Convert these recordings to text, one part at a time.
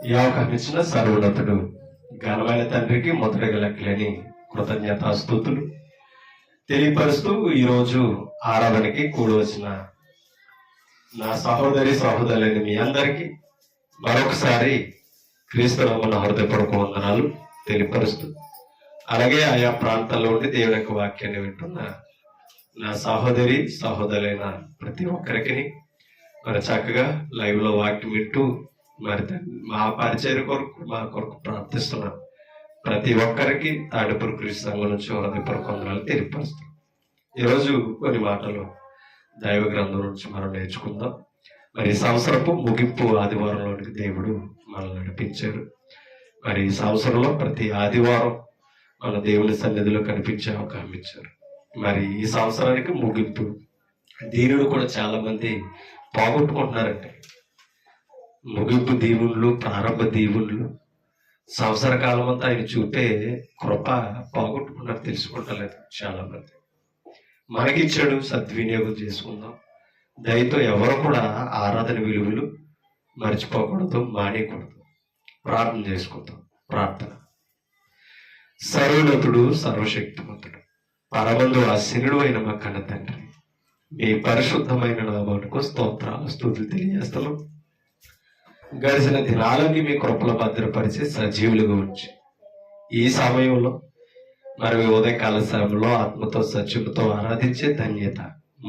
ఈ అవకాశం ఇచ్చిన సర్వోన్నతుడు ఘనమైన తండ్రికి మొదటగా లెక్కలేని కృతజ్ఞతాస్తుతులు తెలియపరుస్తూ ఈరోజు ఆరాధనకి కూడి వచ్చిన నా సహోదరి సహోదరులని మీ అందరికీ మరొకసారి క్రీస్తునామమున హృదయపూర్వక వందనాలు తెలియపరుస్తూ, అలాగే ఆయా ప్రాంతాల్లో ఉండి దేవుని యొక్క వాక్యాన్ని వింటున్న నా సహోదరి సహోదరులైన ప్రతి ఒక్కరికి మరి చక్కగా లైవ్ లో వాక్యం వింటూ మరి మా పరిచయ కొరకు మా కొరకు ప్రార్థిస్తున్నాం ప్రతి ఒక్కరికి తాడిపూర్ క్రీస్తు సంఘం నుంచి హృదయపూర్వక వందనాలు తెలియపరుస్తాం. ఈరోజు కొన్ని మాటలు దైవ గ్రంథం నుంచి మనం నేర్చుకుందాం. మరి ఈ సంవత్సరపు ముగింపు ఆదివారంలోనికి దేవుడు మనల్ని నడిపించారు. మరి ఈ సంవత్సరంలో ప్రతి ఆదివారం మన దేవుని సన్నిధిలో కనిపించే అవకాశం ఇచ్చారు. మరి ఈ సంవత్సరానికి ముగింపు దీనులు కూడా చాలా మంది పోగొట్టుకుంటున్నారంటే, ముగింపు దీవుళ్ళు, ప్రారంభ దీవుళ్ళు, సంవత్సర కాలం అంతా ఆయన చూపే కృప పోగొట్టుకున్నారు, తెలుసుకుంటలేదు చాలా మంది. మనకిచ్చాడు, సద్వినియోగం చేసుకుందాం. దయతో ఎవరు కూడా ఆరాధన విలువలు మర్చిపోకూడదు, మానేయకూడదు. ప్రార్థన చేసుకుందాం. ప్రార్థన. సర్వోన్నతుడు సర్వశక్తిమంతుడు పరమందు ఆశీనుడు అయిన మా కన్న తండ్రి, మీ పరిశుద్ధమైన నామానికి స్తోత్రాలు స్తుతులు తెలియజేస్తాను. గడిచిన దినాలన్నీ మీ కృపలో భద్రపరిచి సజీవులుగా ఉంచి ఈ సమయంలో మరి ఉదయకాల సమయంలో ఆత్మతో సత్యముతో ఆరాధించే ధన్యత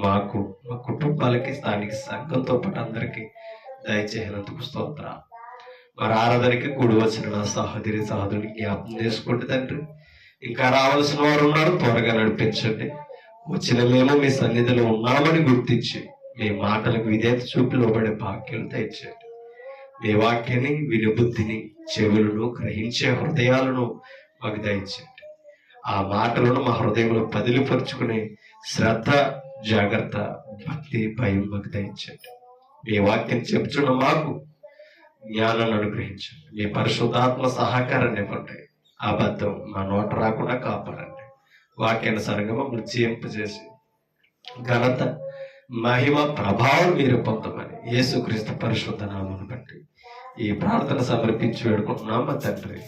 మాకు, మా కుటుంబాలకి, స్థానిక సంఘంతో పాటు అందరికీ దయచేసినందుకు స్తోత్రాలు. మరి ఆరాధనకి కూడి వచ్చిన నా సహోదరి సహోదరుని జ్ఞాపకం చేసుకోండి తండ్రి. ఇంకా రావాల్సిన వారు ఉన్నారు, త్వరగా నడిపించండి. వచ్చిన మేము మీ సన్నిధిలో ఉన్నామని గుర్తించి మీ మాటలకు విధేయత చూపి లోబడే భాగ్యం దయచేయండి. మీ వాక్యాన్ని విని బుద్ధిని, చెవులను గ్రహించే హృదయాలను మాకు దయచేయండి. ఆ మాటలను మా హృదయంలో పదిలిపరుచుకునే శ్రద్ధ, జాగ్రత్త, భక్తి, భయం మాకు దయచేయండి. మీ వాక్యం చెప్తున్న మాకు జ్ఞానాన్ని అనుగ్రహించండి. మీ పరిశుద్ధాత్మ సహకారాన్ని ఇవ్వండి. అబద్ధం మా నోట రాకుండా కాపాడండి. వాక్యానుసారంగా మమ్మల్ని జీవింపజేసి ఘనత, మహిమ, ప్రభావం మీరు పొందమని యేసుక్రీస్తు పరిశుద్ధ నామమును బట్టి ఈ ప్రార్థన సమర్పించి వేడుకుంటున్నాం మా తండ్రి.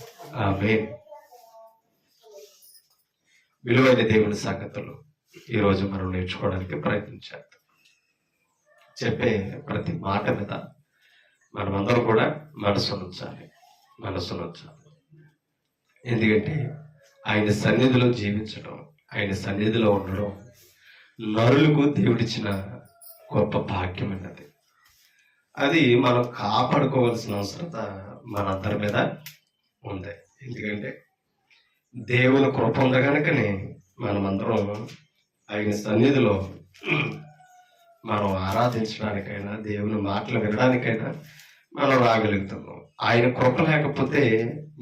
ఆమేన్. విలువైన దేవుని సంగతులు ఈరోజు మనం నేర్చుకోవడానికి ప్రయత్నించాం. చెప్పే ప్రతి మాట మీద మనమందరం కూడా మనసు ఉంచాలి. ఎందుకంటే ఆయన సన్నిధిలో జీవించడం, ఆయన సన్నిధిలో ఉండడం నరులకు దేవుడిచ్చిన గొప్ప భాగ్యం అన్నది. అది మనం కాపాడుకోవాల్సిన అవసరత మనందరి మీద ఉంది. ఎందుకంటే దేవుని కృప ఉంది కనుకనే మనమందరం ఆయన సన్నిధిలో మనం ఆరాధించడానికైనా, దేవుని మాటలు వినడానికైనా మనం రాగలుగుతున్నాం. ఆయన కృప లేకపోతే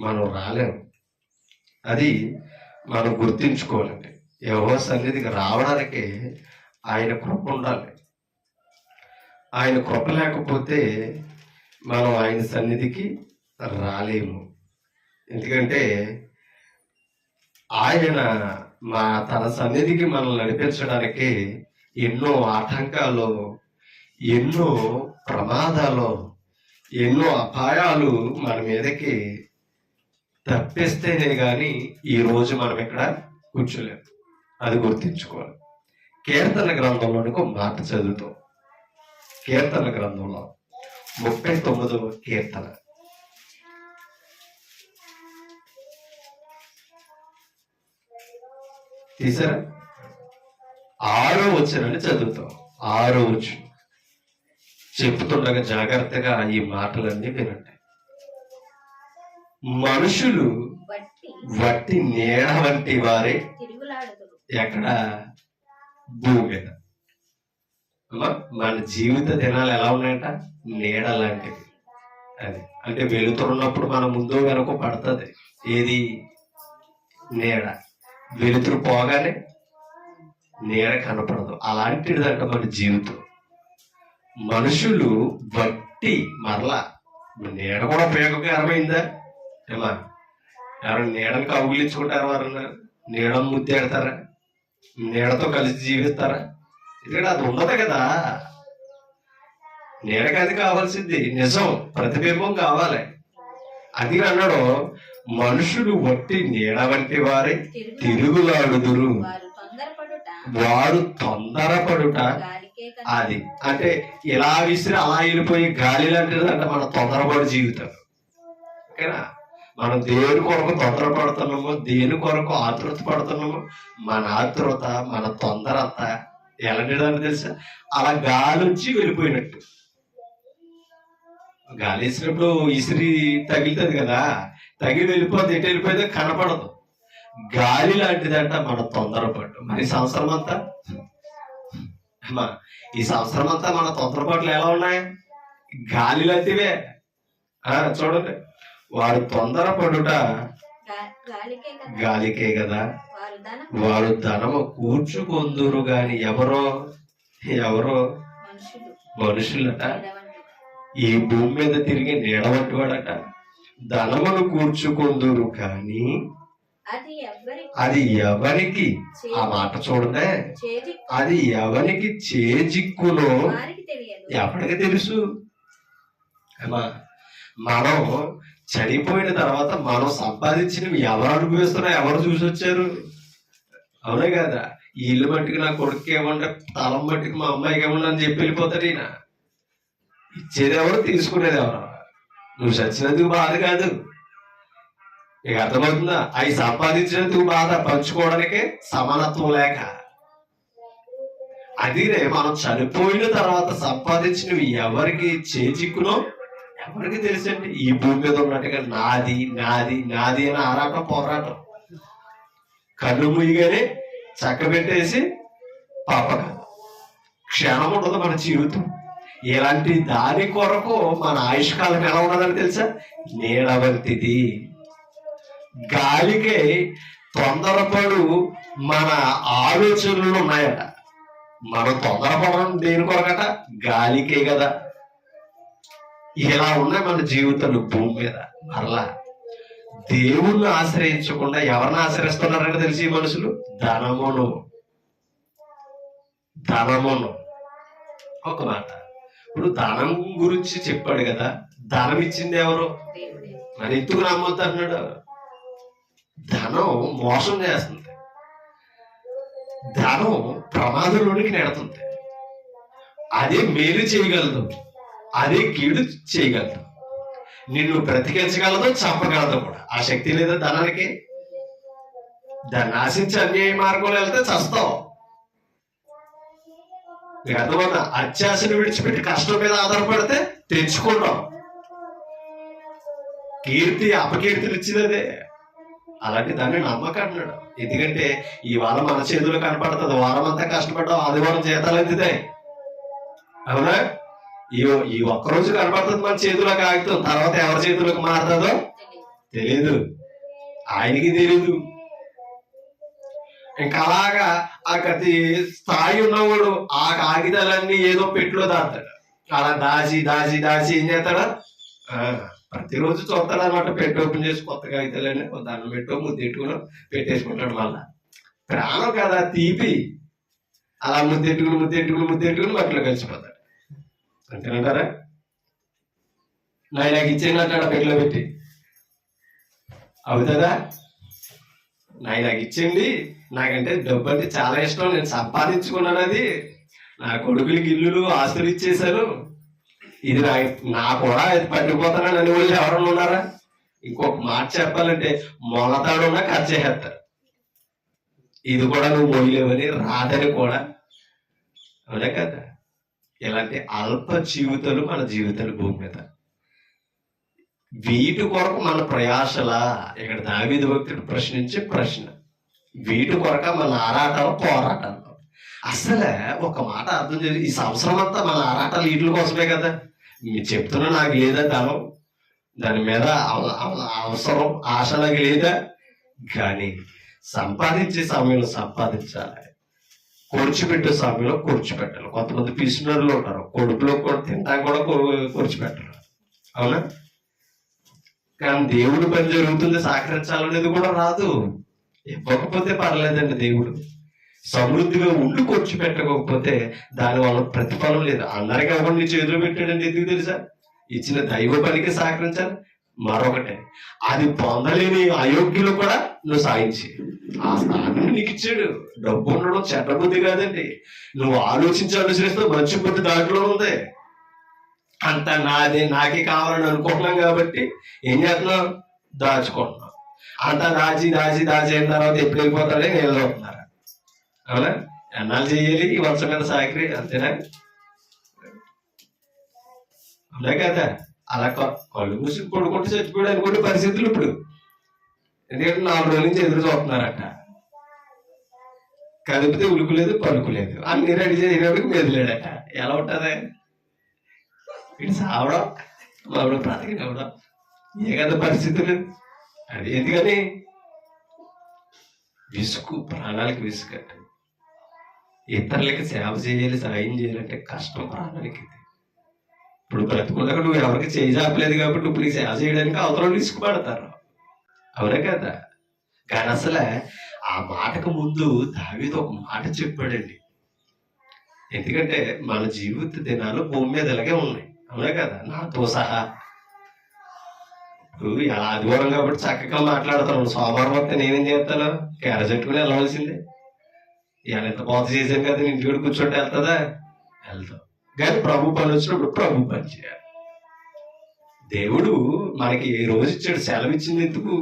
మనం రాలేము. అది మనం గుర్తించుకోవాలండి. యెహోవా సన్నిధికి రావడానికి ఆయన కృప ఉండాలి. ఆయన కృప లేకపోతే మనం ఆయన సన్నిధికి రాలేము. ఎందుకంటే ఆయన తన సన్నిధికి మనల్ని నడిపించడానికి ఎన్నో ఆటంకాలు, ఎన్నో ప్రమాదాలు, ఎన్నో అపాయాలు మన మీదకి తప్పిస్తేనే కానీ ఈ రోజు మనం ఇక్కడ కూర్చోలేము. అది గుర్తించుకోవాలి. కీర్తన గ్రంథంలోనికి ఒక మాట చదువుతాం. కీర్తన గ్రంథంలో 39వ కీర్తన తీసారా? 6వ వచనాన్ని చదువుతాం. 6వ వచనం చెప్తుండగా జాగ్రత్తగా ఈ మాటలన్నీ వినండి. మనుషులు వట్టి నీడ వంటి వారే ఎక్కడ భూమి మీద. మన జీవిత దినాలు ఎలా ఉన్నాయంట? నీడ లాంటివి. అది అంటే వెలుతురున్నప్పుడు మన ముందు వెనక పడుతుంది. ఏది? నీడ. వెలుతురు పోగానే నీడ కనపడదు. అలాంటిదంట మన జీవితం. మనుషులు వట్టి, మరలా నీడ కూడా ఉపయోగకరమైందా? ఏమా ఎవరైనా నీడను కౌగిలించుకుంటారు? వారన్నా నీడను ముద్దెడతారా? నీడతో కలిసి జీవిస్తారా? ఎందుకంటే అది ఉండదు కదా. నీడకి అది కావాల్సింది. నిజం, ప్రతిబింబం కావాలి. అది అన్నాడు, మనుషులు వట్టి నీడ వంటి వారే తిరుగులాడుదురు, వారు తొందరపడుట. అది అంటే ఇలా విసిరి అలా వెళ్ళిపోయి గాలి లాంటిది అంటే మన తొందరపడి జీవితం. ఓకేనా? మనం దేని కొరకు తొందరపడుతున్నామో, దేని కొరకు ఆతృత పడుతున్నామో, మన ఆతృత మన తొందరత ఎలాంటిదని తెలుసా? అలా గాలి వచ్చి వెళ్ళిపోయినట్టు. గాలి వేసినప్పుడు ఇసిరి తగిలితుంది కదా, తగిలి వెళ్ళిపోతే ఎటు వెళ్ళిపోతే కనపడదు. గాలి లాంటిదంట మన తొందరపాటు. మరి సంవత్సరం అంతా ఈ సంవత్సరం అంతా మన తొందరపాట్లు ఎలా ఉన్నాయి? గాలి లాంటివే. చూడండి, వారు తొందరపడుట గాలికే కదా, వారు ధనము కూర్చుకొందురు గాని ఎవరో మనుషులట. ఈ భూమి మీద తిరిగి నీడవంటివాడట. ధనమును కూర్చుకొందురు కానీ అది ఎవరికి, ఆ మాట చూడదే, అది ఎవరికి చేజిక్కునో ఎవరికి తెలుసు. మనం చనిపోయిన తర్వాత మనం సంపాదించినవి ఎవరు అనుభవిస్తున్నా, ఎవరు చూసి వచ్చారు? అవునే కదా? ఈ ఇల్లు మట్టికి నా కొడుకు ఏమన్నా, తలం మట్టికి మా అమ్మాయికి ఏమన్నా అని చెప్పి వెళ్ళిపోతాడు ఈయన. ఇచ్చేది ఎవరు, తీసుకునేది ఎవరు? నువ్వు చచ్చినందుకు బాధ కాదు. నీకు అర్థమవుతుందా? అవి సంపాదించినందుకు బాధ, పంచుకోవడానికే సమానత్వం లేక. అదినే మనం చనిపోయిన తర్వాత సంపాదించినవి ఎవరికి చేజిక్కునో ఎవరికి తెలుసండి. ఈ భూమి మీద ఉన్నట్టుగా నాది నాది నాది అని ఆరాటం పోరాటం. కళ్ళు ముయ్యగానే చక్క పెట్టేసి పాపక క్షణం ఉండదు మన జీవితం. ఇలాంటి దాని కొరకు మన ఆయుష్కాలం ఎలా ఉన్నదని తెలుసా? నీడవంటిది. గాలికే తొందరపడు మన ఆలోచనలు ఉన్నాయట. మనం తొందరపడడం దేని కొరకట? గాలికే కదా. ఇలా ఉన్నాయి మన జీవితాలు భూమి మీద. మరలా దేవుణ్ణి ఆశ్రయించకుండా ఎవరిని ఆశ్రయిస్తున్నారంటే తెలిసి ఈ మనుషులు ధనమును. ఒక మాట, ఇప్పుడు ధనం గురించి చెప్పాడు కదా, ధనం ఇచ్చింది ఎవరు? మరి ఎందుకు నమ్మొద్దు అన్నాడు? ధనం మోసం చేస్తుంది, ధనం ప్రమాదంలోనికి నెడుతుంది. అదే మేలు చేయగలదు, అదే కీడు చేయగలదు. నిన్ను బ్రతికించగలదు, చంపగలదు కూడా. ఆ శక్తి లేదా ధనానికి? దాన్ని ఆశించి అన్యాయ మార్గంలో వెళ్తే చస్తావు. అర్థమవుతా? అత్యాశను విడిచిపెట్టి కష్టం మీద ఆధారపడితే తెచ్చుకుంటాం. కీర్తి అపకీర్తిలు ఇచ్చినదే. అలాంటి దాన్ని నమ్మకన్నాడు. ఎందుకంటే ఇవాళ మన చేతులు కనపడుతుంది, వారం అంతా కష్టపడ్డావు, ఆదివారం జీతాలు అందుతాయి. అవునా? ఈ ఒక్కరోజు కనపడుతుంది మన చేతులకు ఆగుతుంది, తర్వాత ఎవరి చేతులకు మారుతుందో తెలీదు, ఆయనకి తెలీదు. ఇంకా అలాగా ఆ గతి స్థాయి ఉన్నవాడు ఆ కాగితాలన్నీ ఏదో పెట్టులో దాస్తాడు. అలా దాచి దాచి దాచి ఏం చేస్తాడా? ప్రతిరోజు చూస్తాడు అనమాట. పెట్టి ఓపెన్ చేసి కొత్త కాగితాలన్నీ దాన్ని పెట్టో ముద్దెట్టుకుని పెట్టేసుకుంటాడు. మళ్ళా ప్రాణం కదా తీపి, అలా ముద్దెట్టుకుని మట్టిలో కలిసిపోతాడు. అంతేనంటారా? నాకు ఇచ్చేయండి పెట్టిలో పెట్టి. అవుతుందా? నాకు ఇచ్చేయండి, నాకంటే డబ్బు అంటే చాలా ఇష్టం, నేను సంపాదించుకున్నాను, అది నా కొడుకులకి ఇల్లులు ఆస్తులు ఇచ్చేశాను, ఇది నా కూడా పట్టుకుపోతానని అని వాళ్ళు ఎవరన్నా ఉన్నారా? ఇంకొక మాట చెప్పాలంటే మొలతాడున్నా ఖర్చు చేస్తారు. ఇది కూడా నువ్వు మొయ్యలేవని రాదని కూడా. అవునా కదా? ఇలాంటి అల్ప జీవితాలు మన జీవితాలు భూమి మీద. వీటి కొరకు మన ప్రయాసలా? ఇక్కడ దావీదు భక్తుడు ప్రశ్నించే ప్రశ్న, వీటి కొరక మన ఆరాటాలు పోరాటాలు. అసలే ఒక మాట అర్థం చేసి, ఈ సంవత్సరం అంతా మన ఆరాటాలు వీటి కోసమే కదా. మీరు చెప్తున్నా నాకు లేదా ధనం, దాని మీద అవసరం ఆశ నాకు లేదా? కానీ సంపాదించే సమయంలో సంపాదించాలి, కూర్చిపెట్టే సమయంలో కూర్చిపెట్టాలి. కొంతమంది పిసినర్లు ఉంటారు, కొడుకులో కూడా తింటాం కూడా కూర్చిపెట్టరు. అవునా? కానీ దేవుడు పని జరుగుతుంది, సహకరించాలనేది కూడా రాదు. ఇవ్వకపోతే పర్లేదండి. దేవుడు సమృద్ధిగా ఉండి కూర్చిపెట్టకపోతే దానివల్ల ప్రతిఫలం లేదు. అందరికీ ఎవరు నీ చేతులు పెట్టాడండి. ఎందుకు తెలుసా? ఇచ్చిన దైవ పనికి సహకరించాలి. మరొకటి, అది పొందలేని అయోగ్యులు కూడా నువ్వు సాయించి ఆ స్థానాన్ని నీకు ఇచ్చాడు. డబ్బు ఉండడం చెడ్డ బుద్ధి కాదండి. నువ్వు ఆలోచించి అనుసరిస్తే మంచి బుద్ధి దాంట్లో ఉంది. అంత నాది, నాకే కావాలని అనుకుంటున్నాం కాబట్టి ఏం చేస్తున్నాం? దాచుకుంటున్నాం. అంత దాచి దాచి దాచి అయిన తర్వాత ఎప్పుడు వెళ్ళిపోతాడని నిలబడుతున్నారు. అవునా? ఎన్నాళ్ళు చేయాలి ఈ వర్షం మీద సాకరి? అంతేనా? అవునా కదా? అలా కళ్ళు మూసి పడుకుంటే చచ్చిపోయాడు అనుకుంటే పరిస్థితులు ఇప్పుడు. ఎందుకంటే 4 రోజుల నుంచి ఎదురు చూస్తున్నారట. కదిపితే ఉలుకులేదు, పలుకులేదు, అన్ని రెడీ చేసినప్పటికి మెదిలేడట. ఎలా ఉంటది? ఇటు సావడం, మామిడ బ్రతికినవడం, ఏ కదా పరిస్థితులు. అది ఎందుకని? విసుగు, ప్రాణాలకి విసుగట. ఇతరులకి సేవ చేయాలి, సాయం చేయాలంటే కష్టం ప్రాణాలకి. ఇప్పుడు బ్రతుకున్నాక నువ్వు ఎవరికి చేయజాపలేదు కాబట్టి ఇప్పుడు నీకు సేవ చేయడానికి అవతల విసుగుపడతారు. అవునా కదా? కానీ అసలే ఆ మాటకు ముందు దావీదు ఒక మాట చెప్పాడండి. ఎందుకంటే మన జీవిత దినాలు భూమి మీద ఇలాగే ఉన్నాయి. అవునా కదా? నాతో సహా. ఇప్పుడు ఎలా ఆదివారం కాబట్టి చక్కగా మాట్లాడతాను. సోమవారం వస్తే నేనేం చేస్తాను? క్యారెజెట్టుకుని వెళ్ళవలసిందే. ఇలా ఎంత పోత చేశాను కదా, ఇంటికి కూర్చోండి వెళ్తుందా? వెళ్తాం. కానీ ప్రభు పని వచ్చినప్పుడు ప్రభు పని చేయాలి. దేవుడు మనకి ఏ రోజు ఇచ్చాడు? సెలవు ఇచ్చింది ఎందుకు?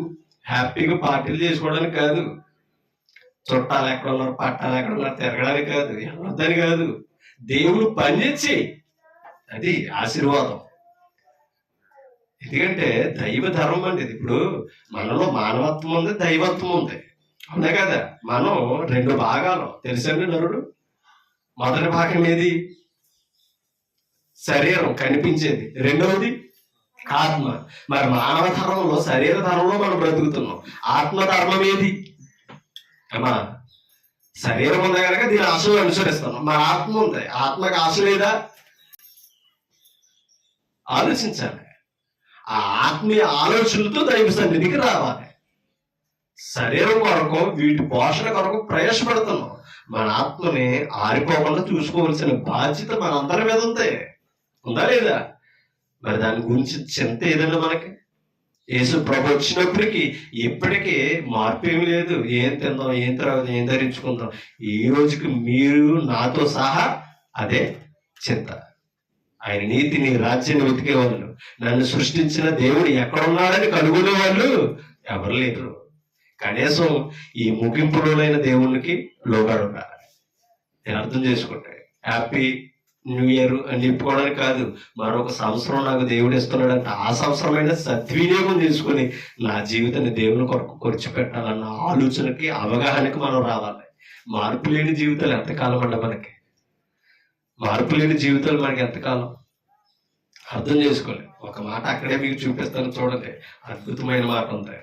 హ్యాపీగా పార్టీలు చేసుకోవడానికి కాదు, చుట్టాలు ఎక్కడ ఉన్నారు, పట్టాలు ఎక్కడ ఉన్నారు తిరగడానికి కాదు, వెళ్ళొద్దని కాదు. దేవుడు పని చేసి, అది ఆశీర్వాదం. ఎందుకంటే దైవ ధర్మం అండి ఇది. ఇప్పుడు మనలో మానవత్వం ఉంది, దైవత్వం ఉంది. అవునా కదా? మనం 2 భాగాలు తెలుసండి. నరుడు మొదటి భాగం ఏది? శరీరం, కనిపించేది. రెండవది ఆత్మ. మరి మానవ ధర్మంలో, శరీర ధర్మంలో మనం బ్రతుకుతున్నాం. ఆత్మ ధర్మం ఏది? అమ్మా, శరీరం ఉంది కనుక దీని ఆశలు అనుసరిస్తున్నాం. మన ఆత్మ ఉంది, ఆత్మకి ఆశ లేదా? ఆలోచించాలి. ఆ ఆత్మీయ ఆలోచనలతో దైవ సన్నిధికి రావాలి. శరీరం కొరకు, వీటి పోషణ కొరకు ప్రయాసపడుతున్నాం. మన ఆత్మని ఆరిపోకుండా చూసుకోవాల్సిన బాధ్యత మనందరి మీద ఉంది. ఉందా లేదా? మరి దాని గురించి చింత ఏదైనా మనకి? యేసు ప్రభు వచ్చినప్పటికీ ఇప్పటికీ మార్పు ఏమి లేదు. ఏం తిందాం, ఏం త్రాగుదాం, ఏం ధరించుకుందాం, ఈ రోజుకి మీరు నాతో సహా అదే చింత. ఆయన నీతిని, రాజ్యాన్ని వెతికే వాళ్ళు, నన్ను సృష్టించిన దేవుడు ఎక్కడున్నాడని కనుగొనే వాళ్ళు ఎవరు లేరు. కనీసం ఈ ముగింపులోనైన దేవునికి లోగాడు ఉండాలి. నేను అర్థం చేసుకుంటే హ్యాపీ న్యూ ఇయర్ అని చెప్పుకోవడానికి కాదు, మరొక సంవత్సరం నాకు దేవుడు ఇస్తున్నాడంటే ఆ సంవత్సరమైన సద్వినియోగం చేసుకుని నా జీవితాన్ని దేవుని కొరకు ఖర్చుపెట్టాలన్న ఆలోచనకి, అవగాహనకి మనం రావాలి. మార్పు లేని జీవితాలు ఎంతకాలం అంట మనకి? మార్పు లేని జీవితాలు మనకి ఎంతకాలం? అర్థం చేసుకోవాలి. ఒక మాట అక్కడే మీకు చూపిస్తాను చూడండి, అద్భుతమైన మాట ఉంది.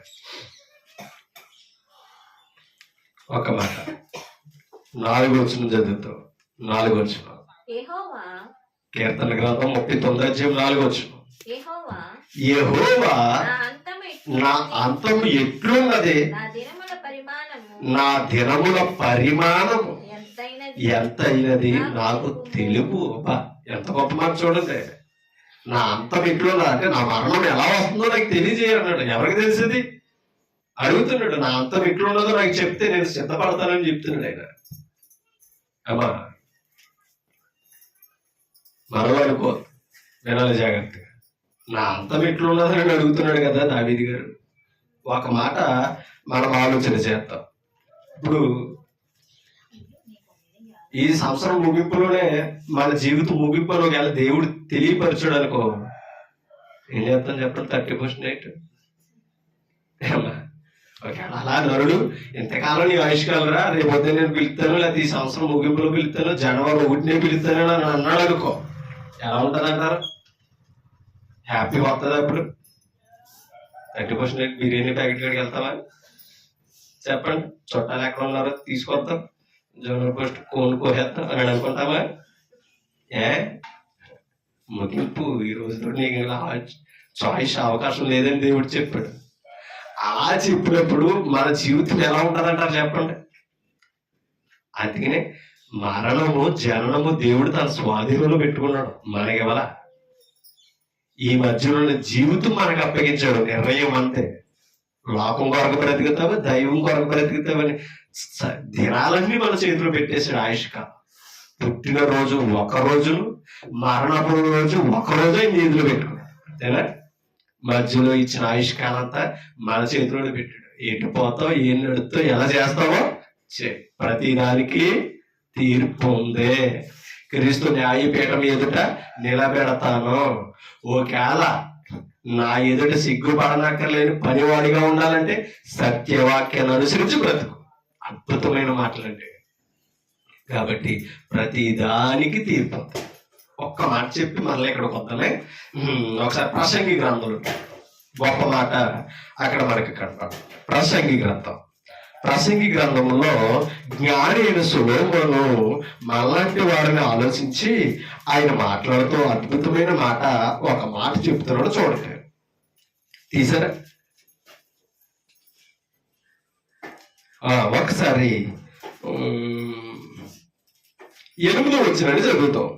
ఒక మాట 4వ వచనం చదువుతాం. 4వ వచనం కీర్తన గ్రంథం 39:4 వచనం. యెహోవా నా అంతము ఎట్లున్నది, నా దినముల పరిమాణము ఎంతైనది నాకు తెలుపు. ఎంత గొప్ప మాట చూడండి. నా అంతం ఎట్లున్నది అంటే నా మరణం ఎలా వస్తుందో నాకు తెలియజేయన్నాడు. ఎవరికి తెలిసింది? అడుగుతున్నాడు. నా అంతం ఎట్లున్నదో నాకు చెప్తే నేను సిద్ధపడతానని చెప్తున్నాడు ఆయన. అమ్మా, మరో అనుకో, వినాలి జాగ్రత్తగా. నా అంతం ఎట్లున్నదని అడుగుతున్నాడు కదా దావీదు గారు. ఒక మాట మనం ఆలోచన చేద్దాం. ఇప్పుడు ఈ సంవత్సరం ముగింపులోనే మన జీవితం ముగింపులో దేవుడు తెలియపరచాడు అనుకో, ఏం చేస్తాం చెప్పండి? 30% అలా నరుడు ఇంతకాలం నీ ఆయుష్కాలరా, రేపు పొద్దున్న నేను పిలుస్తాను, లేకపోతే ఈ సంవత్సరం ముగింపులో పిలుస్తాను, జనవరి 1నే పిలుస్తాను అని అన్నాడు అనుకో, ఎలా ఉంటుంది అంటారు? హ్యాపీ వస్తుంది అప్పుడు? 30% బిర్యానీ ప్యాకెట్ కాడికి వెళ్తావా? చెప్పండి. చుట్టాలు ఎక్కడ ఉన్నారో తీసుకొస్తాం, జనవరి 1 కోసేస్తాం అని అనుకుంటామా? ముగింపు ఈ రోజుతో నీకు చాయిస్ అవకాశం లేదని దేవుడు చెప్పాడు. అలా చెప్పినప్పుడు మన జీవితం ఎలా ఉంటుందంటారు చెప్పండి? అందుకనే మరణము, జననము దేవుడు తన స్వాధీనంలో పెట్టుకున్నాడు. మనకెవలా? ఈ మధ్యలో ఉన్న జీవితం మనకు అప్పగించాడు, నిర్ణయం అంతే. లోకం కొరకు బ్రతుకుతావు, దైవం కొరకు బ్రతుకుతావని దినాలన్నీ మన చేతిలో పెట్టేశాడు. ఆయుష్కాలం, పుట్టినరోజు ఒక రోజును, మరణపు రోజు ఒక రోజు ఆయన చేతిలో పెట్టుకున్నాడు, అంతేనా? మధ్యలో ఇచ్చిన ఆయుష్కాలం అంతా మన చేతిలో పెట్టాడు. ఎటు పోతావు, ఏం నడుస్తావు, ఎలా చేస్తావో ప్రతి దానికి తీర్పు ఉంది. క్రీస్తు న్యాయపీఠం ఎదుట నిలబెడతాను. ఒకవేళ నా ఎదుట సిగ్గుపడనక్కర్లేని పనివాడిగా ఉండాలంటే సత్యవాక్యాన్ని అనుసరించి బ్రతుకు. అద్భుతమైన మాటలండి. కాబట్టి ప్రతి దానికి తీర్పు. ఒక్క మాట చెప్పి మళ్ళీ ఇక్కడికి వద్దామే. ఒకసారి ప్రసంగి గ్రంథంలో గొప్ప మాట అక్కడ మనకి కనపడ. ప్రసంగి గ్రంథంలో జ్ఞాని అయిన సొలొమోను మనలాంటి వారిని ఆలోచించి ఆయన మాట్లాడుతూ అద్భుతమైన మాట, ఒక మాట చెప్తున్నాడు, చూడండి. తీసారా? ఒకసారి 8వ వచనాన్ని చదువుతాం.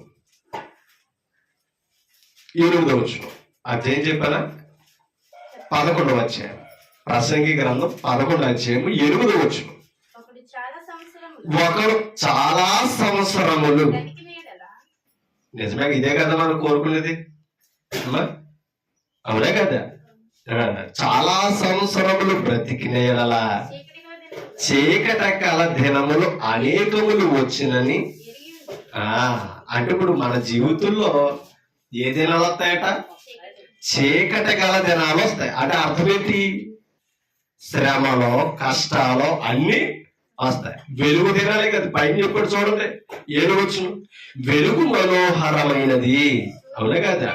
8వ వచనం అధ్యాయం చెప్పారా? 11వ అధ్యాయం. ప్రసంగి గ్రంథం 11వ అధ్యాయం 8వ వచనం. ఒకడు చాలా సంవత్సరములు, నిజమే ఇదే కదా మనం కోరుకునేది, అవునే కదా? చాలా సంవత్సరములు బ్రతికిన ఎడల చీకట కల దినములు అనేకములు వచ్చినని. అంటే ఇప్పుడు మన జీవితంలో ఏ దినాలు వస్తాయట? చీకట గల దినాలు వస్తాయి. అంటే అర్థం ఏంటి? శ్రమలో, కష్టాలు అన్ని వస్తాయి. వెలుగు దినాలే కదా. పైన చెప్పాడు చూడండి, 7వ వచనం. వెలుగు మనోహరమైనది, అవునే కదా?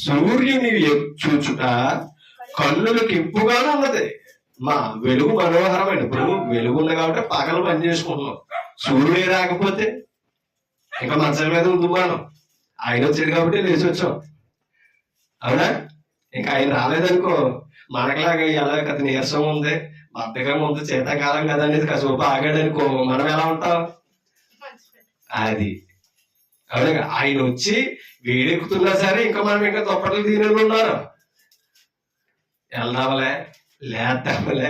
సూర్యుని చూచుట కన్నులకు ఇంపుగానే ఉన్నది. మా వెలుగు మనోహరమైన. ఇప్పుడు వెలుగు ఉంది కాబట్టి పగలు పని చేసుకుంటున్నాం. సూర్యుడే రాకపోతే ఇంకా మంచం మీద ఉంది మనం. ఆయన వచ్చాడు కాబట్టి లేచి వచ్చాం, అవునా? ఇంకా ఆయన రాలేదనుకో మనకులాగా ఎలా కదా నీరసం ఉంది, బద్ధకంగా ఉంది, శీతాకాలం కదా అనేది కాసేపు ఆగాడనుకో మనం ఎలా ఉంటాం? అది అవునా? ఆయన వచ్చి వేడెక్కుతున్నా సరే ఇంకా మనం ఇంకా దుప్పట్లు దీనిలో ఉన్నారు. వెళ్దామలే, లేద్దామలే,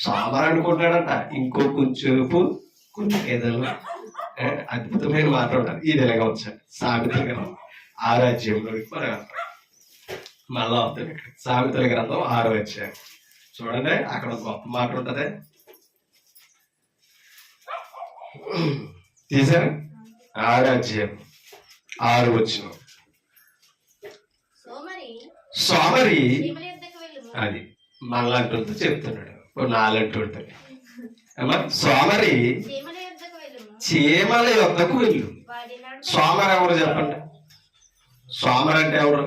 సోమవారం అనుకుంటాడంట. ఇంకో కొంచెంసేపు కొన్ని ఏదైనా అద్భుతమైన మాట ఉంటారు. ఇది ఇలాగా వచ్చాడు సామెతల గ్రంథం 6వ అధ్యాయంలోకి మనం వెళ్తాం. మళ్ళా అవుతుంది ఇక్కడ సామెతల గ్రంథం 6వ అధ్యాయం చూడండి. అక్కడ గొప్ప మాట ఉంటది, తీసారు? 6వ అధ్యాయం 6వ వచనం. సోమరి అది మనలాంటి చెప్తున్నాడు, నాలంటి ఉంటుంది. సోమరి చీమల యొద్దకు వెళ్ళు. సోమరి ఎవరు చెప్పండి? సోమరి అంటే ఎవరు?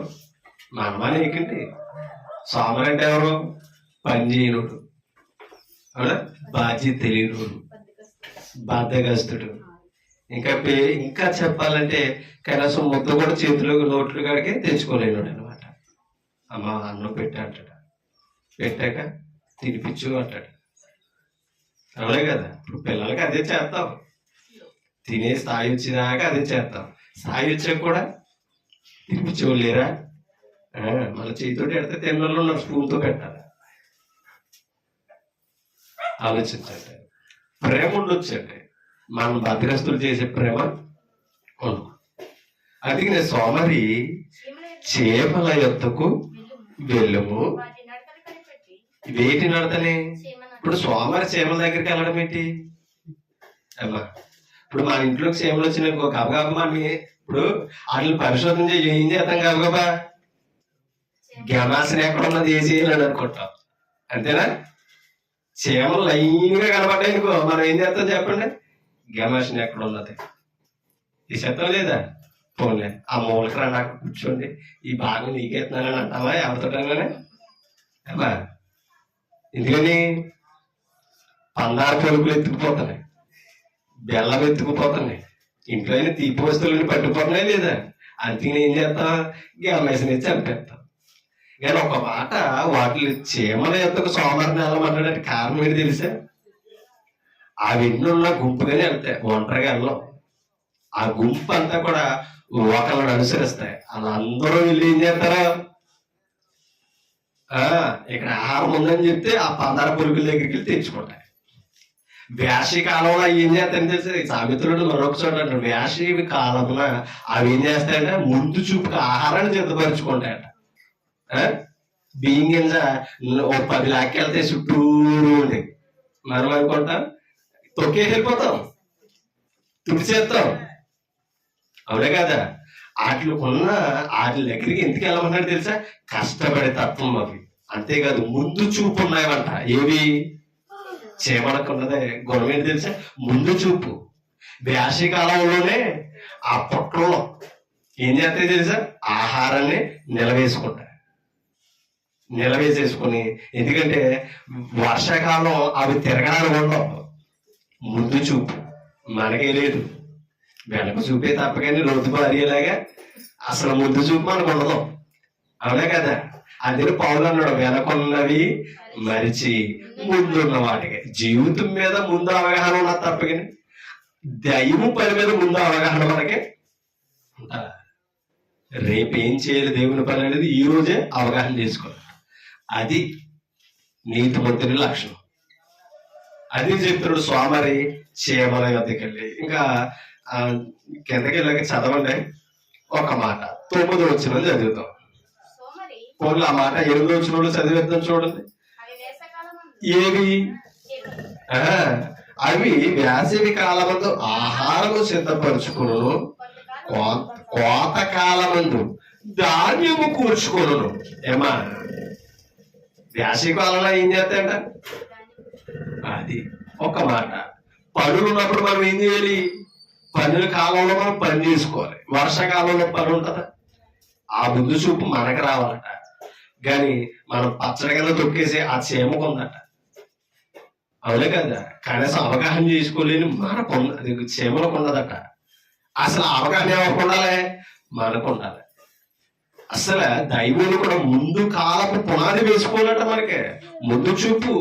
మనమని ఎక్కండి. సోమరి అంటే ఎవరు? పనిచేయనుడు, అవునా? బాధ్యత తెలియనుడు, బద్ధగస్తుడు. ఇంకా చెప్పాలంటే కనీసం ముద్ద కూడా చేతిలో నోట్లు కాడికి తెచ్చుకోలేనుడు అనమాట. అమ్మ అన్నం పెట్టా అంటాడు, పెట్టాక తినిపించు అంటాడు, అవునే కదా? ఇప్పుడు పిల్లలకి అదే చేస్తాం. తినే స్థాయి వచ్చినాక అదే చేస్తాం. స్థాయి వచ్చాక కూడా తినిపించేవాళ్ళు లేరా? మన చేతితో ఎడితే తిన్నోళ్ళు ఉన్నారు, స్పూన్తో పెట్టాలి. ఆలోచించండి. ప్రేమ ఉండొచ్చండి, మనం బద్దగస్తులు చేసే ప్రేమ ఉండదు. అందుకనే సోమరి చేపల యొద్దకు వెళ్ళము. వేటి నడతనే? ఇప్పుడు సోమరి చీమల దగ్గరికి వెళ్ళడం ఏంటి అమ్మా? ఇప్పుడు మన ఇంట్లోకి చీమలు వచ్చినాయి గబగబా మనం ఇప్పుడు వాటిని పరిశోధన ఏం చేద్దాం? గబగబా గమాసన ఎక్కడ ఉన్నది ఏ చేయాలని అనుకుంటాం, అంతేనా? చీమలు లైన్గా కనబడ్డాయి అనుకో మనం ఏం చేస్తాం చెప్పండి? గమాసన ఎక్కడ ఉన్నది ఈ చెత్తం లేదా? పోన్లే ఆ మూలకి రా, నాకు కూర్చోండి, ఈ భాగం నీకెత్తున్నానని అంటావా ఎవరితోటనే? అమ్మా ఎందుకని? పందారు పలుకులు ఎత్తుకుపోతున్నాయి, బెల్లం ఎత్తుకుపోతున్నాయి, ఇంట్లో అయినా తీపి వస్తువులని పట్టుకుపోతున్నాయి లేదా? అందుకని ఏం చేస్తాం? గమేసిన చంపేస్తాం. కానీ ఒక మాట, వాటి చీమల యొక్క సోమరిని వెళ్ళమంటాడంటే కారణం ఏంటి తెలుసా? అవన్నీ ఉన్న గుంపుగానే వెళ్తాయి, ఒంటరిగా వెళ్ళం. ఆ గుంపు అంతా కూడా ఒకళ్ళని అనుసరిస్తాయి. అలా అందరూ వెళ్ళి ఏం చేస్తారు, ఇక్కడ ఆహారం ఉందని చెప్తే ఆ పందార పురుగుల దగ్గరికి వెళ్ళి తెచ్చుకుంటాయి. వేసవి కాలంలో ఏం చేస్తాయని తెలిసి సామెతలు మరొక చోట అంటారు, వేసవి కాలంలో అవి ఏం చేస్తాయంటే ముందు చూపుకి ఆహారాన్ని సిద్ధపరచుకుంటాయట. బియ్యం గింజ ఓ 10 లాక్కెళ్తే చుట్టూరు ఉండి మనం అనుకుంటాం తొక్కేసి వెళ్ళిపోతాం, తుడిచేస్తాం. అవునే కదా. వాటి దగ్గరికి ఎందుకు వెళ్ళమన్నాడు తెలుసా? కష్టపడే తత్వం అవి. అంతేకాదు ముందు చూపు ఉన్నాయమంట. ఏవి? చేమనకున్నదే గుణం ఏంటి తెలుసా? ముందు చూపు. వేసవి కాలంలోనే ఆ పొట్టలో ఏం చేస్తాయి తెలుసా? ఆహారాన్ని నిలవేసేసుకుని, ఎందుకంటే వర్షాకాలం అవి తిరగడానికి ఉండవు. ముందు చూపు మనకే లేదు, వెనక చూపే తప్ప కానీ లోతు భార్యలాగా అసలు ముందు చూపు మనకు ఉండదు. అవునా కదా. అందుకే పౌలు అన్నాడు, వెనకున్నవి మరిచి ముందున్న వాటికి. జీవితం మీద ముందు అవగాహన ఉన్నది తప్ప కానీ దైవం పని మీద ముందు అవగాహన మనకి ఉండాలి. రేపు ఏం చేయాలి దేవుని పని అనేది ఈ రోజే అవగాహన చేసుకోవాలి. అది నీతిమంతుని లక్షణం. అది చెప్తున్నాడు సోమరి చీమల యొద్దకు వెళ్ళి. ఇంకా కిందకి వెళ్ళాక చదవండి ఒక మాట, 9వ వచనం చదువుతాం. పోన్లు ఆ మాట 8వ వచనంలో చదివేద్దాం. చూడండి, ఏవి? అవి వేసవి కాలమందు ఆహారము సిద్ధపరచుకును, కోత కాలమందు ధాన్యము కూర్చుకును. ఏమా వేసవి కాలంలో ఏం చేస్తాయంట? అది ఒక మాట. పనులు ఉన్నప్పుడు మనం ఏం చేయాలి? పనుల కాలంలో మనం పని చేసుకోవాలి. వర్షాకాలంలో పని ఉంటుందా? ఆ ముందు చూపు మనకు రావాలట. కానీ మనం పచ్చడి కింద తొక్కేసి ఆ చీమకు ఉందట. అవునే కదా. కనీసం అవగాహన చేసుకోలేని మనకు చీమలకు ఉండదట. అసలు అవగాహన ఎవరికి ఉండాలి? మనకు ఉండాలి. అసలు దైవులు కూడా ముందు కాలపు పునాది వేసుకోవాలట. మనకి ముందు చూపు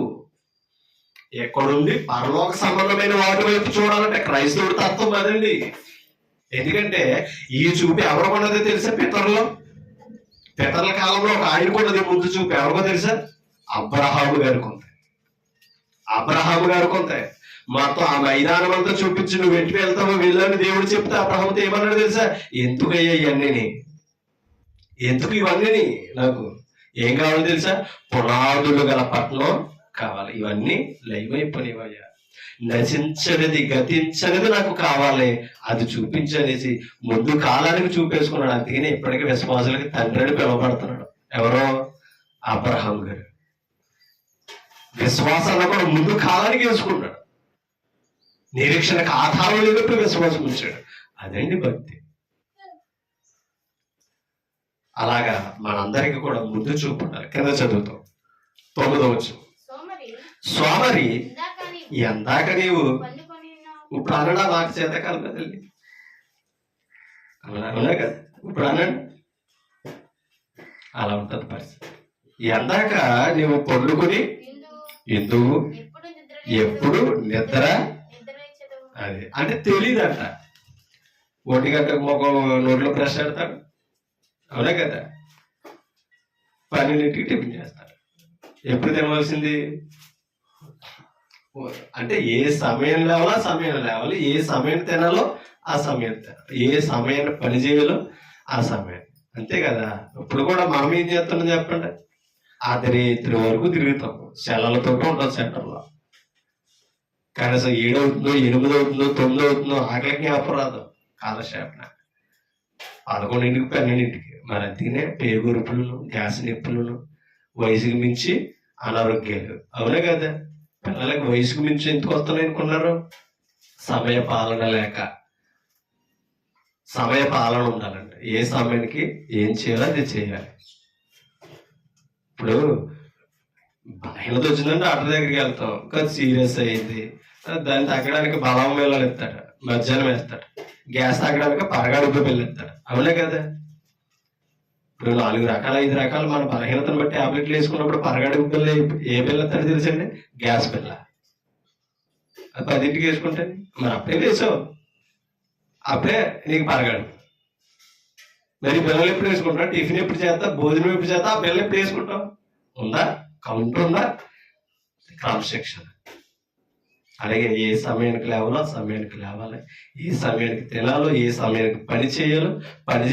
ఎక్కడుంది? పరలోక సంబంధమైన వాటి వైపు చూడాలంటే క్రైస్తవుడి తత్వం అదండి. ఎందుకంటే ఈ చూపు ఎవరికి ఉన్నదో తెలుసా? పితరుల కాలంలో ఒక ఆయన ఉన్నది ముందు చూపు. ఎవరికో తెలుసా? అబ్రహాము గారికి ఉంది. మొత్తం ఆ మైదానం అంతా చూపించి నువ్వు వెంటి వెళ్తావు వెళ్ళని దేవుడు చెప్తే అబ్రహాముతో ఏమన్నాడు తెలుసా? ఎందుకయ్యా ఇవన్నీ? ఎందుకు ఇవన్నీ? నాకు ఏం కావాలి తెలుసా? పునాదులు గల పట్నం కావాలి. ఇవన్నీ లైవ్ అయిపోయినవయ్యా. నశించనిది గతించనిది నాకు కావాలి, అది చూపించనేసి ముందు కాలానికి చూపేసుకున్నాడు. అందుకని ఇప్పటికీ విశ్వాసులకి తండ్రి అని పిలువబడుతున్నాడు. ఎవరో? అబ్రహాం గారు. విశ్వాసాన్ని కూడా ముందు కాలానికి వేసుకున్నాడు. నిరీక్షణకు ఆధారం లేనట్టు విశ్వాసం ఉంచాడు. అదండి భక్తి. అలాగా మనందరికీ కూడా ముందు చూపు ఉండాలి. కింద చదువుతాం 9వ వచనం. సోమరి ఎందాక నీవు ఇప్పుడు అనడా మాట చేత కలపదండి. అవునా కదా. ఇప్పుడు అనండి, అలా ఉంటది పరిస్థితి. ఎందాక నీవు పండుకొని ఎందుకు ఎప్పుడు నిద్ర? అది అంటే తెలియదంట. 1 గంటకు మొక్క నోట్లో బ్రష్ పెడతాడు. అవునా కదా. 12ంటికి టిఫిన్ చేస్తాడు. ఎప్పుడు తినవలసింది? అంటే ఏ సమయం లేవాలి, ఏ సమయం తినాలో ఆ సమయం తినాలి, ఏ సమయాన్ని పని చేయాలో ఆ సమయం. అంతే కదా. ఇప్పుడు కూడా మనం ఏం చేస్తున్నాం చెప్పండి? అర్ధరాత్రి వరకు తిరుగుతాం. సెలవులతో ఉంటాం సెంటర్లో. కనీసం 7 అవుతుందో 8 అవుతుందో 9 అవుతుందో ఆకలికి అపరాధం కాలక్షేపణ. 11ంటికి 12ంటికి. మరి అందుకనే పేగురుపులను, గ్యాస్ నొప్పులను, వయసుకు మించి అనారోగ్యాలు. అవునే కదా. పిల్లలకి వయసుకు మించి ఎందుకు వస్తున్నాయి అనుకున్నారు? సమయ పాలన లేక. సమయ పాలన ఉండాలండి. ఏ సమయానికి ఏం చేయాలో అది చేయాలి. ఇప్పుడు బలహీనత వచ్చిందంటే డాక్టర్ దగ్గరికి వెళ్తాం. కొంచెం సీరియస్ అయింది, దాన్ని తగ్గడానికి బలం వేళలు ఎత్తాడు, మధ్యాహ్నం వేస్తాడు. గ్యాస్ తగ్గడానికి పరగాడుపు పిల్లలు ఎత్తాడు. అవునే కదా. ఇప్పుడు 4 రకాల 5 రకాలు మన బలహీనతను బట్టి టాబ్లెట్లు వేసుకున్నప్పుడు పరగాడుపు పిల్ల ఏ పిల్ల ఎత్తాడు తెలుసండి? గ్యాస్ పిల్ల. అది 10ంటికి వేసుకుంటే మరి అప్పుడే వేసావు, అప్పుడే నీకు పరగాడు. మరి పిల్లలు ఎప్పుడు వేసుకుంటాం? టిఫిన్ ఎప్పుడు చేస్తా, భోజనం ఎప్పుడు చేస్తా, ఆ పిల్లలు ఎప్పుడు వేసుకుంటాం? ఉందా? కౌంటర్ ఉందా? క్రమశిక్షణ. అలాగే ఏ సమయానికి లేవాలో ఆ సమయానికి లేవాలి, ఏ సమయానికి తినాలో, ఏ సమయానికి పని చేయాలో, పని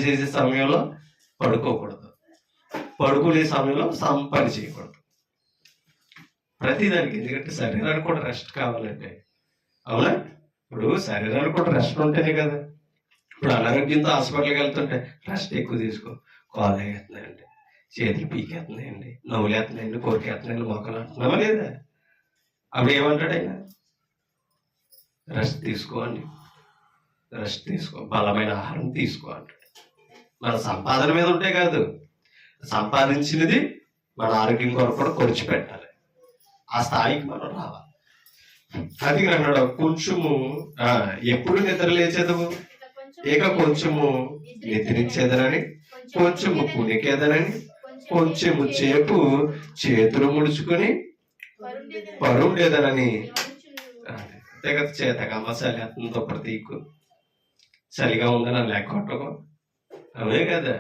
చేసే సమయంలో పడుకోకూడదు, పడుకునే సమయంలో పని చేయకూడదు. ప్రతిదానికి. ఎందుకంటే శరీరానికి కూడా రెస్ట్ కావాలంటే. అవునా? ఇప్పుడు శరీరానికి కూడా రెస్ట్ ఉంటేనే కదా. ఇప్పుడు అనారోగ్యంతో హాస్పిటల్కి వెళ్తుంటే రెస్ట్ ఎక్కువ తీసుకో, కాలు వేస్తున్నాయండి, చేతులు పీకేస్తున్నాయండి, నవ్వులేస్తున్నాయండి, కోరికేస్తున్నాయండి, మొక్కలు అంటున్నావా లేదా? అప్పుడు ఏమంటాడు ఆయన? రెస్ట్ తీసుకో అండి, రెస్ట్ తీసుకో, బలమైన ఆహారం తీసుకో అంటాడు. మన సంపాదన మీద ఉంటే కాదు, సంపాదించినది మన ఆరోగ్యం కొరకు కూడా ఖర్చు పెట్టాలి. ఆ స్థాయికి మనం రావాలి. అది అన్నాడు, కొంచెము ఎప్పుడు నిద్ర లేచేదము, ఇక కొంచెము నిద్రించేదనని, కొంచెము కునికేదనని, కొంచెము చేపు చేతులు ముడుచుకుని పరుండేదనని. అంతే కదా, చేతకమ్మ చలితో ప్రతీకు చలిగా ఉందని లేక కొట్టకు. అవే కదా.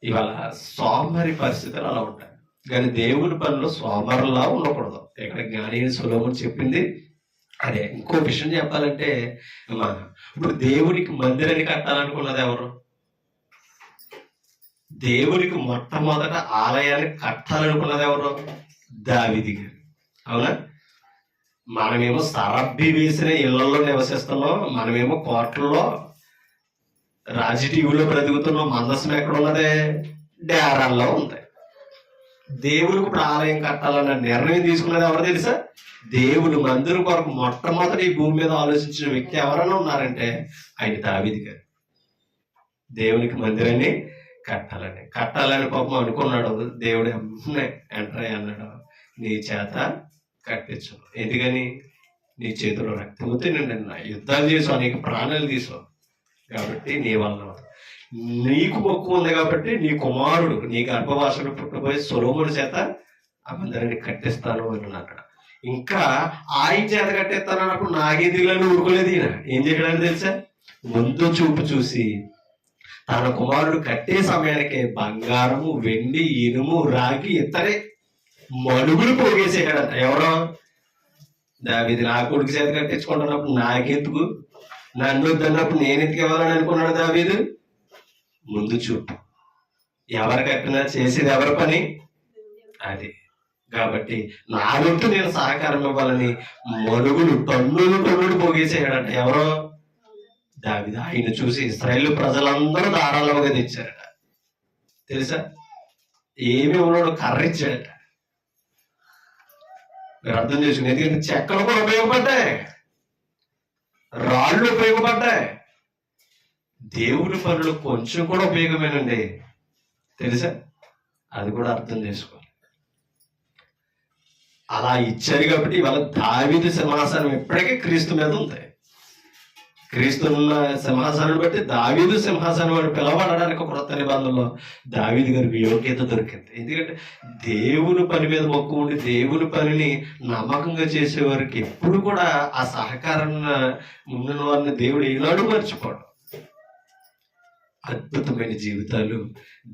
ఇవాళ సోమరి పరిస్థితులు అలా ఉంటాయి. కానీ దేవుని పనిలో సోమరులా ఉండకూడదు. ఇక్కడ జ్ఞాని సొలొమోను చెప్పింది అదే. ఇంకో విషయం చెప్పాలంటే, ఇప్పుడు దేవునికి మందిరాన్ని కట్టాలనుకున్నది ఎవరు? దేవునికి మొట్టమొదట ఆలయాన్ని కట్టాలనుకున్నది ఎవరు? దావీదు గారు. అవునా? మనమేమో సరబ్బి వేసిన ఇళ్లలో నివసిస్తున్నాం, మనమేమో కోటల్లో రాజకీయంలో బ్రతుకుతున్నాం. మందసం ఎక్కడ ఉన్నదే? డేరాల్లో ఉంది. దేవుడికి ఇప్పుడు ఆలయం కట్టాలన్న నిర్ణయం తీసుకున్నది ఎవరు తెలుసా? దేవుడు మందిరం కొరకు మొట్టమొదటి ఈ భూమి మీద ఆలోచించిన వ్యక్తి ఎవరైనా ఉన్నారంటే ఆయన దావీదు గారు. దేవునికి మందిరాన్ని కట్టాలని పాపం అనుకున్నాడు. దేవుడు ఎంటర్ అయ్యి అన్నాడు, నీ చేత కట్టించు. ఎందుకని? నీ చేతిలో రక్తము తినండి, యుద్ధాలు చేసావు, నీకు ప్రాణాలు తీసావు కాబట్టి నీ వల్ల నీకు మొక్కు ఉంది కాబట్టి నీ కుమారుడు, నీ గర్భవాసుడు పుట్టబోయి సొలొమోను చేత ఆ మందిరాన్ని కట్టిస్తాను అని అన్నాడు. ఇంకా ఆయన చేత కట్టిస్తాను అన్నప్పుడు నాగేదిలను ఊరుకోలేదు. ఈయన ఏం చేయడానికి తెలుసా? ముందు చూపు చూసి తన కుమారుడు కట్టే సమయానికి బంగారము, వెండి, ఇనుము, రాగి, ఇతరే మడుగులు పోగేసేయడంట. ఎవరో దావీదు నా కొడుకు చేత కట్టించుకుంటున్నప్పుడు నాకెందుకు, నన్ను వద్దన్నప్పుడు నేను ఎందుకు ఇవ్వాలని అనుకున్నాడు దావీదు. ముందు చూపు. ఎవరు కట్టినా చేసేది ఎవరి పని? అది. కాబట్టి నా వంతు నేను సహకారం ఇవ్వాలని మడుగులు టన్నులు పోగేసేయడంట. ఎవరో? దావీదు. ఆయన చూసి ఇశ్రాయేలు ప్రజలందరూ ధారాళంగా తెచ్చారట. తెలుసా? ఏమి ఉన్నాడు? కర్ర ఇచ్చాడట. మీరు అర్థం చేసుకుని. ఎందుకంటే చెక్కలు కూడా ఉపయోగపడ్డాయి, రాళ్ళు ఉపయోగపడ్డాయి. దేవుడి పనులు కొంచెం కూడా ఉపయోగమేనండి. తెలుసా? అది కూడా అర్థం చేసుకోవాలి. అలా ఇచ్చారు కాబట్టి ఇవాళ దావీదు సింహాసనం ఎప్పటికీ క్రీస్తు మీద ఉంది. క్రీస్తున్న సింహాసనం బట్టి దావీదు సింహాసనం అని పిలవడానికి క్రొత్త నిబంధనలో దావీదు గారికి యోగ్యత దొరికింది. ఎందుకంటే దేవుని పని మీద మొక్కు ఉండి దేవుని పనిని నమ్మకంగా చేసేవారికి ఎప్పుడు కూడా ఆ సహకారంగా ఉన్న వారిని దేవుడు ఈనాడు మర్చిపోవడం. అద్భుతమైన జీవితాలు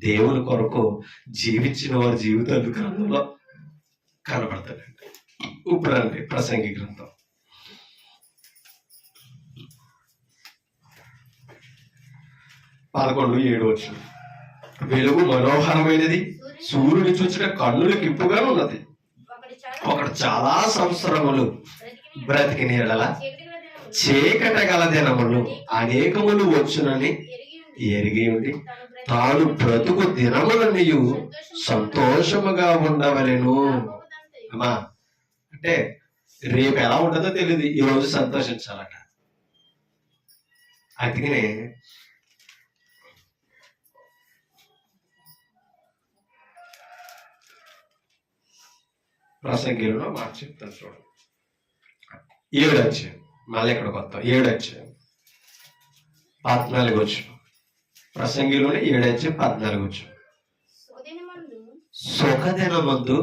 దేవుని కొరకు జీవించిన వారి జీవితాలు గ్రంథంలో కనబడతాడండి. ఇప్పుడు రండి ప్రసంగి గ్రంథం 11:7. వెలుగు మనోహరమైనది, సూర్యుని చూచిన కన్నులకు ఇప్పుగా ఉన్నది. ఒకడు చాలా సంవత్సరములు బ్రతికిన ఎడల చీకట గల దినములు అనేకములు వచ్చునని ఎరిగి ఉండి తాను బ్రతుకు దినములన్నీ సంతోషముగా ఉండవలెను. అమ్మా, అంటే రేపు ఎలా ఉంటుందో తెలియదు, ఈ రోజు సంతోషించాలట. అందుకనే ప్రసంగిలో మాట చెప్తాను చూడండి. 7 అధ్యాయం, మళ్ళీ ఇక్కడ కొత్త 7 అధ్యాయం 14 వచ్చు. ప్రసంగిలోనే 7 అధ్యాయం 14 వచ్చు. సుఖదినమందు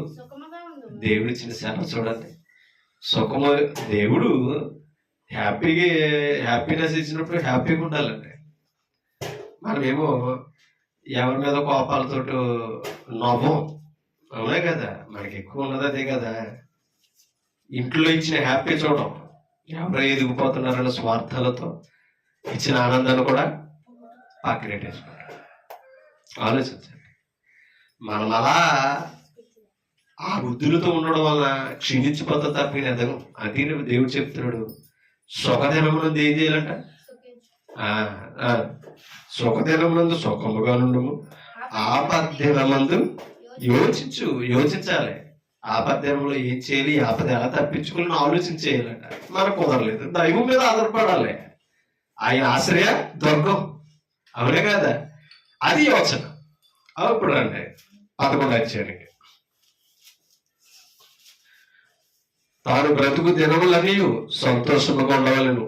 దేవుడు ఇచ్చిన సేవ చూడండి. సుఖము దేవుడు హ్యాపీనెస్ ఇచ్చినప్పుడు హ్యాపీగా ఉండాలండి. మనమేమో ఎవరి మీద కోపాలతో నవ్వం. అవునే కదా, మనకి ఎక్కువ ఉన్నది అదే కదా. ఇంట్లో ఇచ్చిన హ్యాపీ చూడం, ఎవరో ఎదిగిపోతున్నారన్న స్వార్థాలతో ఇచ్చిన ఆనందాన్ని కూడా పక్కనెట్టేసుకుంటారు. ఆలోచించండి. మనం అలా ఆ బుద్ధులతో ఉండడం వల్ల క్షీణించిపోతా తప్ప ఎదగం. అది దేవుడు చెప్తున్నాడు, సుఖదినమునందు ఏం చేయాలంట? సుఖదినమునందు సుఖముగా నుండుము, ఆపద్దినమందు యోచించాలి. ఆపద్దినంలో ఏం చేయాలి, ఆపద ఎలా తప్పించుకుని ఆలోచించేయాలంట. మనకు కుదరలేదు, దైవం మీద ఆధారపడాలి. ఆయన ఆశ్రయ దుర్గం. అవునే కదా, అది యోచన. అప్పుడు అంటే 11 అధ్యాయానికి, తాను బ్రతుకు దినములన్నీ సంతోషముగా ఉండవలను,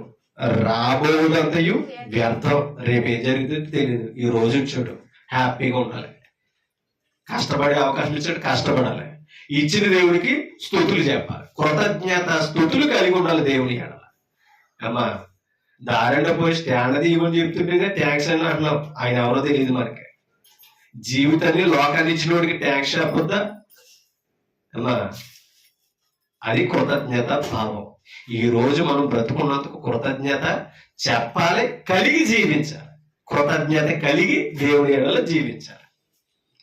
రాబోదంతయు వ్యర్థం. రేపేం జరుగుతుందో తెలియదు. ఈ రోజు చూడు, హ్యాపీగా ఉండాలి. కష్టపడే అవకాశం ఇచ్చాడు, కష్టపడాలి. ఇచ్చిన దేవుడికి స్తుతులు చెప్పాలి, కృతజ్ఞత స్తుతులు కలిగి ఉండాలి దేవుని ఎడల. అమ్మా, దారెండ పోయి స్టాండ్ తీయమని చెప్తుంటేనే ట్యాక్స్ అని అంటున్నాం. ఆయన ఎవరో తెలియదు మనకి. జీవితాన్ని లోకాన్ని ఇచ్చిన వాడికి ట్యాక్స్ చెప్పొద్దా అమ్మా? అది కృతజ్ఞత భావం. ఈ రోజు మనం బ్రతుకున్నందుకు కృతజ్ఞత చెప్పాలి, కలిగి జీవించాలి. కృతజ్ఞత కలిగి దేవుని ఎడల జీవించాలి.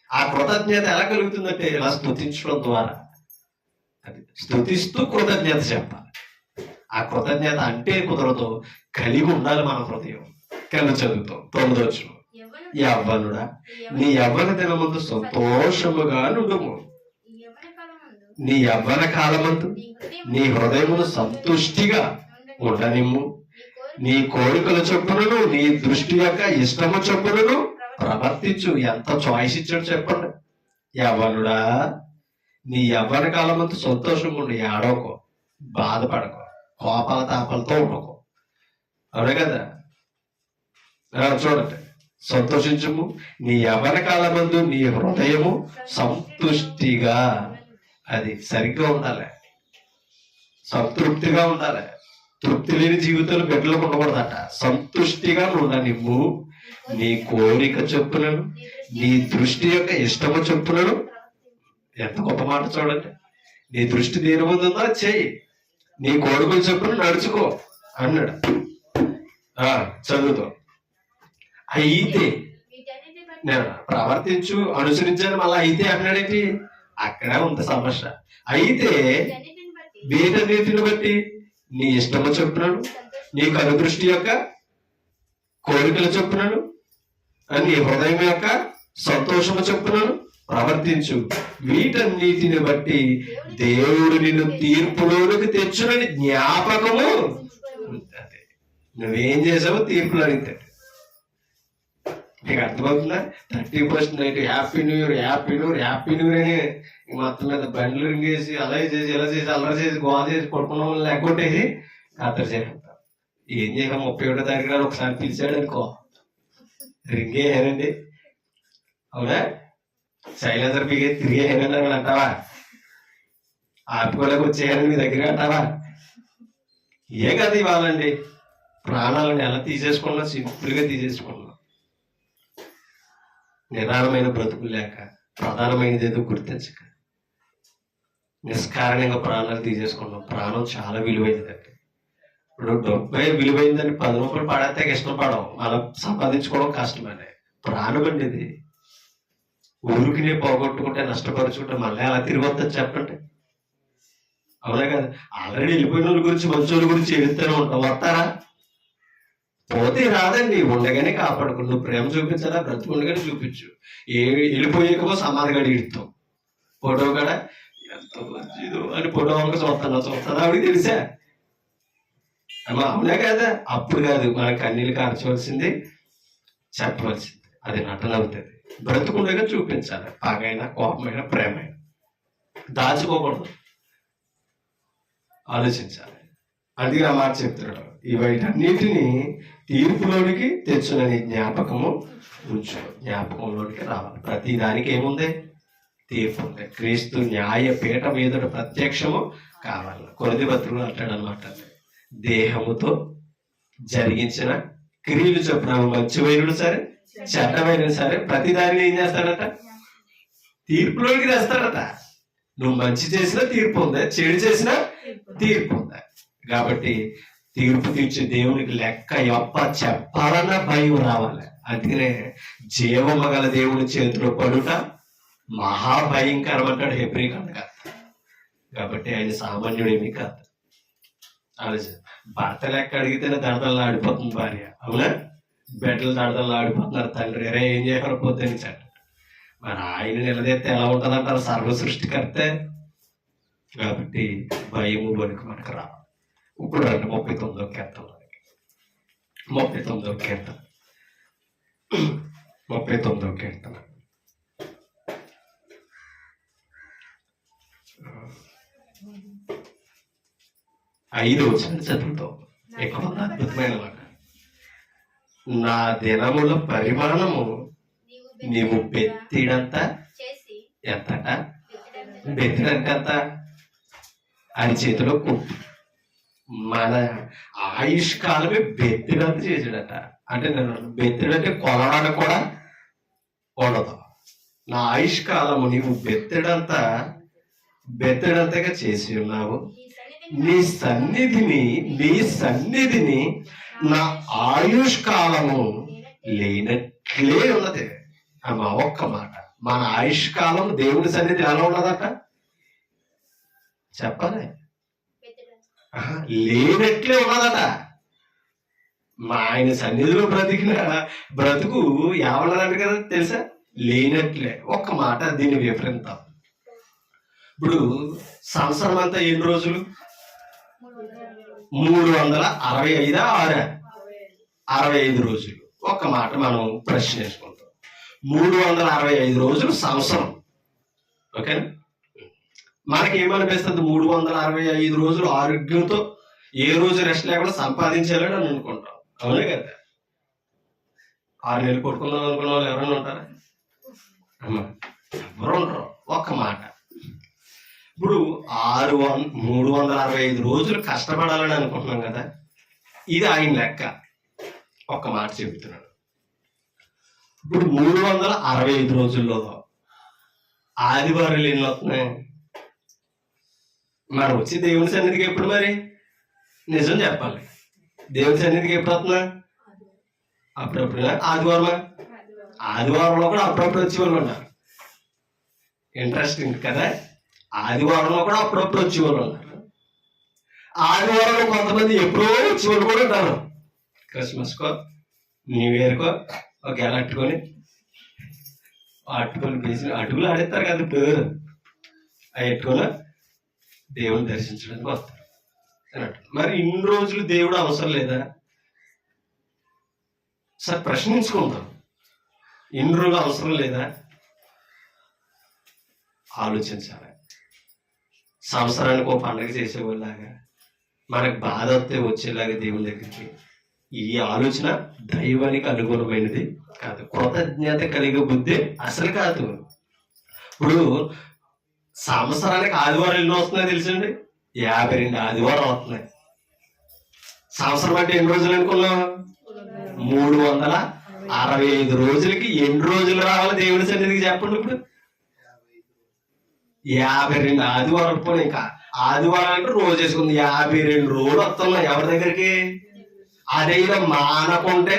ఆ కృతజ్ఞత ఎలా కలుగుతుందంటే ఇలా స్తుతించడం ద్వారా. అది స్తుతిస్తూ కృతజ్ఞత చెప్పాలి. ఆ కృతజ్ఞత అంటే కుదరదు, కలిగి ఉండాలి మన హృదయం. కింద చదువుతాం 9వ వచనం, యవ్వనుడా నీ యవ్వన దినమందు సంతోషముగా నుండుము, నీ యవ్వన కాలమందు నీ హృదయమును సంతుష్టిగా ఉండనిమ్ము, నీ కోరికల చొప్పునను నీ దృష్టి యొక్క ఇష్టము చొప్పునను ప్రవర్తించు. ఎంత చాయిస్ ఇచ్చాడు చెప్పండి. యవ్వనుడా నీ యవ్వన కాలమందు సంతోషంగా ఉండి, ఏడవకో, బాధపడకో, కోపాల తాపాలతో ఉండకో. అవునే కదా, చూడండి, సంతోషించుము, నీ యవ్వన కాలమందు నీ హృదయము సంతుష్టిగా. అది సరిగ్గా ఉండాలి, సంతృప్తిగా ఉండాలి. తృప్తి లేని జీవితాలు బిడ్డలకు ఉండకూడదట. సంతుష్టిగా ఉండనివ్వు, నీ కోరిక చొప్పునను నీ దృష్టి యొక్క ఇష్టము చొప్పునను. ఎంత గొప్ప మాట చూడండి. నీ దృష్టి దేని ముందు ఉందో చెయ్యి, నీ కోరికలు చొప్పున నడుచుకో అన్నాడు. చదువుతాం. అయితే నేను ప్రవర్తించు, అనుసరించాను, మళ్ళీ అయితే అన్నాడేంటి? అక్కడే ఉంది సమస్య. అయితే వీటన్నిటిని బట్టి నీ ఇష్టము చొప్పునను నీ కనుదృష్టి యొక్క కోరికల చొప్పునను నీ హృదయం యొక్క సంతోషము చొప్పునను ప్రవర్తించు. వీటన్నిటిని బట్టి దేవుడు నిన్ను తీర్పులోనికి తెచ్చునని జ్ఞాపకము. నువ్వేం చేసావో తీర్పులు అడిగితాడు. నీకు అర్థమవుతుందా? 31st night happy new year, happy new year, happy new year అని మొత్తం మీద బండ్లు రింగేసి అలా చేసి ఇలా చేసి అల్లరి చేసి గోవ చేసి పడుకున్న వాళ్ళు లేకొట్టేసి ఖాతరు చేస్తాం. ఏం చేసాం? 31వ తారీఖు ఒకసారి పిలిచాడు అనుకో, రింగేయానండి. అవునా? శైలేంద్ర బిగే తిరిగేయానని అంటావా? ఆపుకోలేక వచ్చేయాలని మీ దగ్గర అంటావా? ఏ కదా ఇవ్వాలండి. ప్రాణాలను ఎలా తీసేసుకున్నా సింపుల్గా తీసేసుకున్నాం. నిదానమైన బ్రతుకులు లేక, ప్రధానమైనది ఏదో గుర్తించక నిష్కారణంగా ప్రాణాలు తీసేసుకున్నాం. ప్రాణం చాలా విలువైనదండి. ఇప్పుడు డబ్బే విలువైందని 10 రూపాయలు పడేస్తే ఇష్టపడం, మనం సంపాదించుకోవడం కష్టమని. ప్రాణం అండి ఇది. ఊరికినే పోగొట్టుకుంటే, నష్టపరుచుకుంటే మళ్ళీ అలా తిరిగి వద్దని చెప్పండి. అవునా కదా? ఆల్రెడీ వెళ్ళిపోయిన వాళ్ళ గురించి, మంచి వాళ్ళ గురించి ఎడుతూనే ఉంటాం. వస్తారా? పోతే రాదండి. ఉండగానే కాపాడుకో. నువ్వు ప్రేమ చూపించాలా? బ్రతుకుండగానే చూపించు. వెళ్ళిపోయేకమో సమాధి గడి ఇడతాం. ఫోటో కాడ ఎంత మంచిదో అని ఫోటో వంక చూస్తాను ఆవిడికి తెలిసా అమ్మా? అవునా కదా? అప్పుడు కాదు మన కన్నీళ్ళు కార్చవలసింది, చెప్పవలసింది. అది నటన అవుతుంది. బ్రతుకుండగా చూపించాలి. పగైనా, కోపమైన, ప్రేమైన దాచుకోకూడదు, ఆలోచించాలి. అందుకే ఆ మాట చెప్తున్నాడు, వీటన్నిటిని తీర్పులోనికి తెచ్చునని జ్ఞాపకము ఉంచు. జ్ఞాపకంలోనికి రావాలి. ప్రతి దానికి ఏముంది? తీర్పు ఉంది. క్రీస్తు న్యాయ పీఠం ఎదుట ప్రత్యక్షము కావాలి. కొరింథీ పత్రికలో అంటాడు అనమాట, దేహముతో జరిగించిన క్రియలు చొప్పున మంచివైనడు సరే చెడ్డమైన సరే ప్రతి దానిని ఏం చేస్తాడట? తీర్పులోకి తెస్తాడట. నువ్వు మంచి చేసినా తీర్పు ఉందా, చెడు చేసినా తీర్పు ఉందా? కాబట్టి తీర్పు తీర్చే దేవునికి లెక్క చెప్పాలన్నా భయం రావాలి. అందుకనే జీవము గల దేవుని చేతిలో పడుట మహాభయంకరం అంటాడు హెబ్రీ కనుక. కాబట్టి ఆయన సామాన్యుడేమీ కాదు. ఆలోచన, భర్త లెక్క అడిగితేనే దడదల్లా ఆడిపోతుంది భార్య, అవునా? బిడ్డలు దడదల్లా ఆడిపోతున్నారు. తండ్రి ఎరే ఏం చేయకపోతే చెట్టు. మరి ఆయన నిలదీస్తే ఎలా ఉంటుందంటారు? సర్వ సృష్టికర్తే. కాబట్టి భయము వణుకు మనకు రా. ఇప్పుడు రండి 39వ కీర్తన. 39వ కీర్తన 39వ కీర్తన 5వ వచనం చదువుతాం. ఎక్కువ అద్భుతమైన మాట. నా దినముల పరిమాణము నీవు బెత్తిడంత ఎంతట? బెత్తిడంత ఎంత? ఆయన చేతిలో కుట్టు. మన ఆయుష్కాలమే బెత్తిడంత చేసాడట. అంటే నేను బెత్తిడంటే కొలడానికి కూడా ఉండదు. నా ఆయుష్కాలము నీవు బెత్తడంతగా చేసి ఉన్నావు. నీ సన్నిధిని నా ఆయుష్కాలము లేనట్లే ఉన్నది. అమ్మా ఒక్క మాట, మన ఆయుష్కాలం దేవుని సన్నిధి ఎలా ఉన్నదట చెప్పాలి? లేనట్లే ఉన్నదట. మా ఆయన సన్నిధిలో బ్రతికిన బ్రతుకు ఏమన్నదంట కదా తెలుసా? లేనట్లే. ఒక్క మాట దీని విపరీతం. ఇప్పుడు సంవత్సరం అంతా ఎన్ని రోజులు? 365 65 రోజులు. ఒక్క మాట మనం ప్రశ్న వేసుకుంటాం. 365 రోజులు సంవత్సరం. ఓకేనా? మనకేమనిపిస్తుంది? 365 రోజులు ఆరోగ్యంతో ఏ రోజు రెస్ట్ లేకుండా సంపాదించాలని అని అనుకుంటాం, అవునే కదా? 6 నెలలు కొట్టుకుందాం అనుకున్న వాళ్ళు ఎవరైనా ఉంటారా? అమ్మా ఎవరు ఉండరు. ఒక్క మాట, ఇప్పుడు 365 రోజులు కష్టపడాలని అనుకుంటున్నాం కదా, ఇది ఆయన లెక్క. ఒక్క మాట చెబుతున్నాడు. ఇప్పుడు 365 రోజుల్లో ఆదివారాలు ఎన్ని వస్తున్నాయి? మరి వచ్చి దేవుని సన్నిధికి ఎప్పుడు? మరి నిజం చెప్పాలి, దేవుని సన్నిధికి ఎప్పుడు వస్తున్నా? అప్పుడప్పుడు. ఆదివారంలో కూడా అప్పుడప్పుడు వచ్చే వాళ్ళు ఉన్నారు. ఇంట్రెస్టింగ్ కదా? ఆదివారంలో కూడా అప్పుడప్పుడు వచ్చే వాళ్ళు ఉన్నారు. ఆదివారంలో కొంతమంది ఎప్పుడో వచ్చే వాళ్ళు కూడా ఉంటారు. క్రిస్మస్కో న్యూ ఇయర్కో ఒక గెల అట్టుకొని అటుకులు ఆడేస్తారు కదా ఇప్పుడు. అవి ఎట్టుకొని దేవుని దర్శించడానికి వస్తారు అన్నట్టు. మరి ఇన్ని రోజులు దేవుడు అవసరం లేదా? సార్ ప్రశ్నించుకుంటాం. ఇన్ని రోజులు అవసరం లేదా? ఆలోచించాలి. సంవత్సరానికి ఒక పండుగ చేసేవాళ్ళలాగా మనకు బాధ వస్తే వచ్చేలాగా దేవుని దగ్గరికి, ఈ ఆలోచన దైవానికి అనుగుణమైనది కాదు. కృతజ్ఞత కలిగే బుద్ధి అసలు కాదు. ఇప్పుడు సంవత్సరానికి ఆదివారం ఎన్ని వస్తున్నాయి తెలుసండి? 52 ఆదివారం వస్తున్నాయి. సంవత్సరం అంటే ఎన్ని రోజులు అనుకున్నాం? 365 రోజులకి ఎన్ని రోజులు రావాలి దేవుని సన్నిధికి చెప్పండి. ఇప్పుడు 52 ఆదివారం పోనీ, ఇంకా ఆదివారం అంటే రోజు వేసుకుంది. 52 రోజులు వస్తున్నాయి ఎవరి దగ్గరికి? అదైనా మానకుంటే,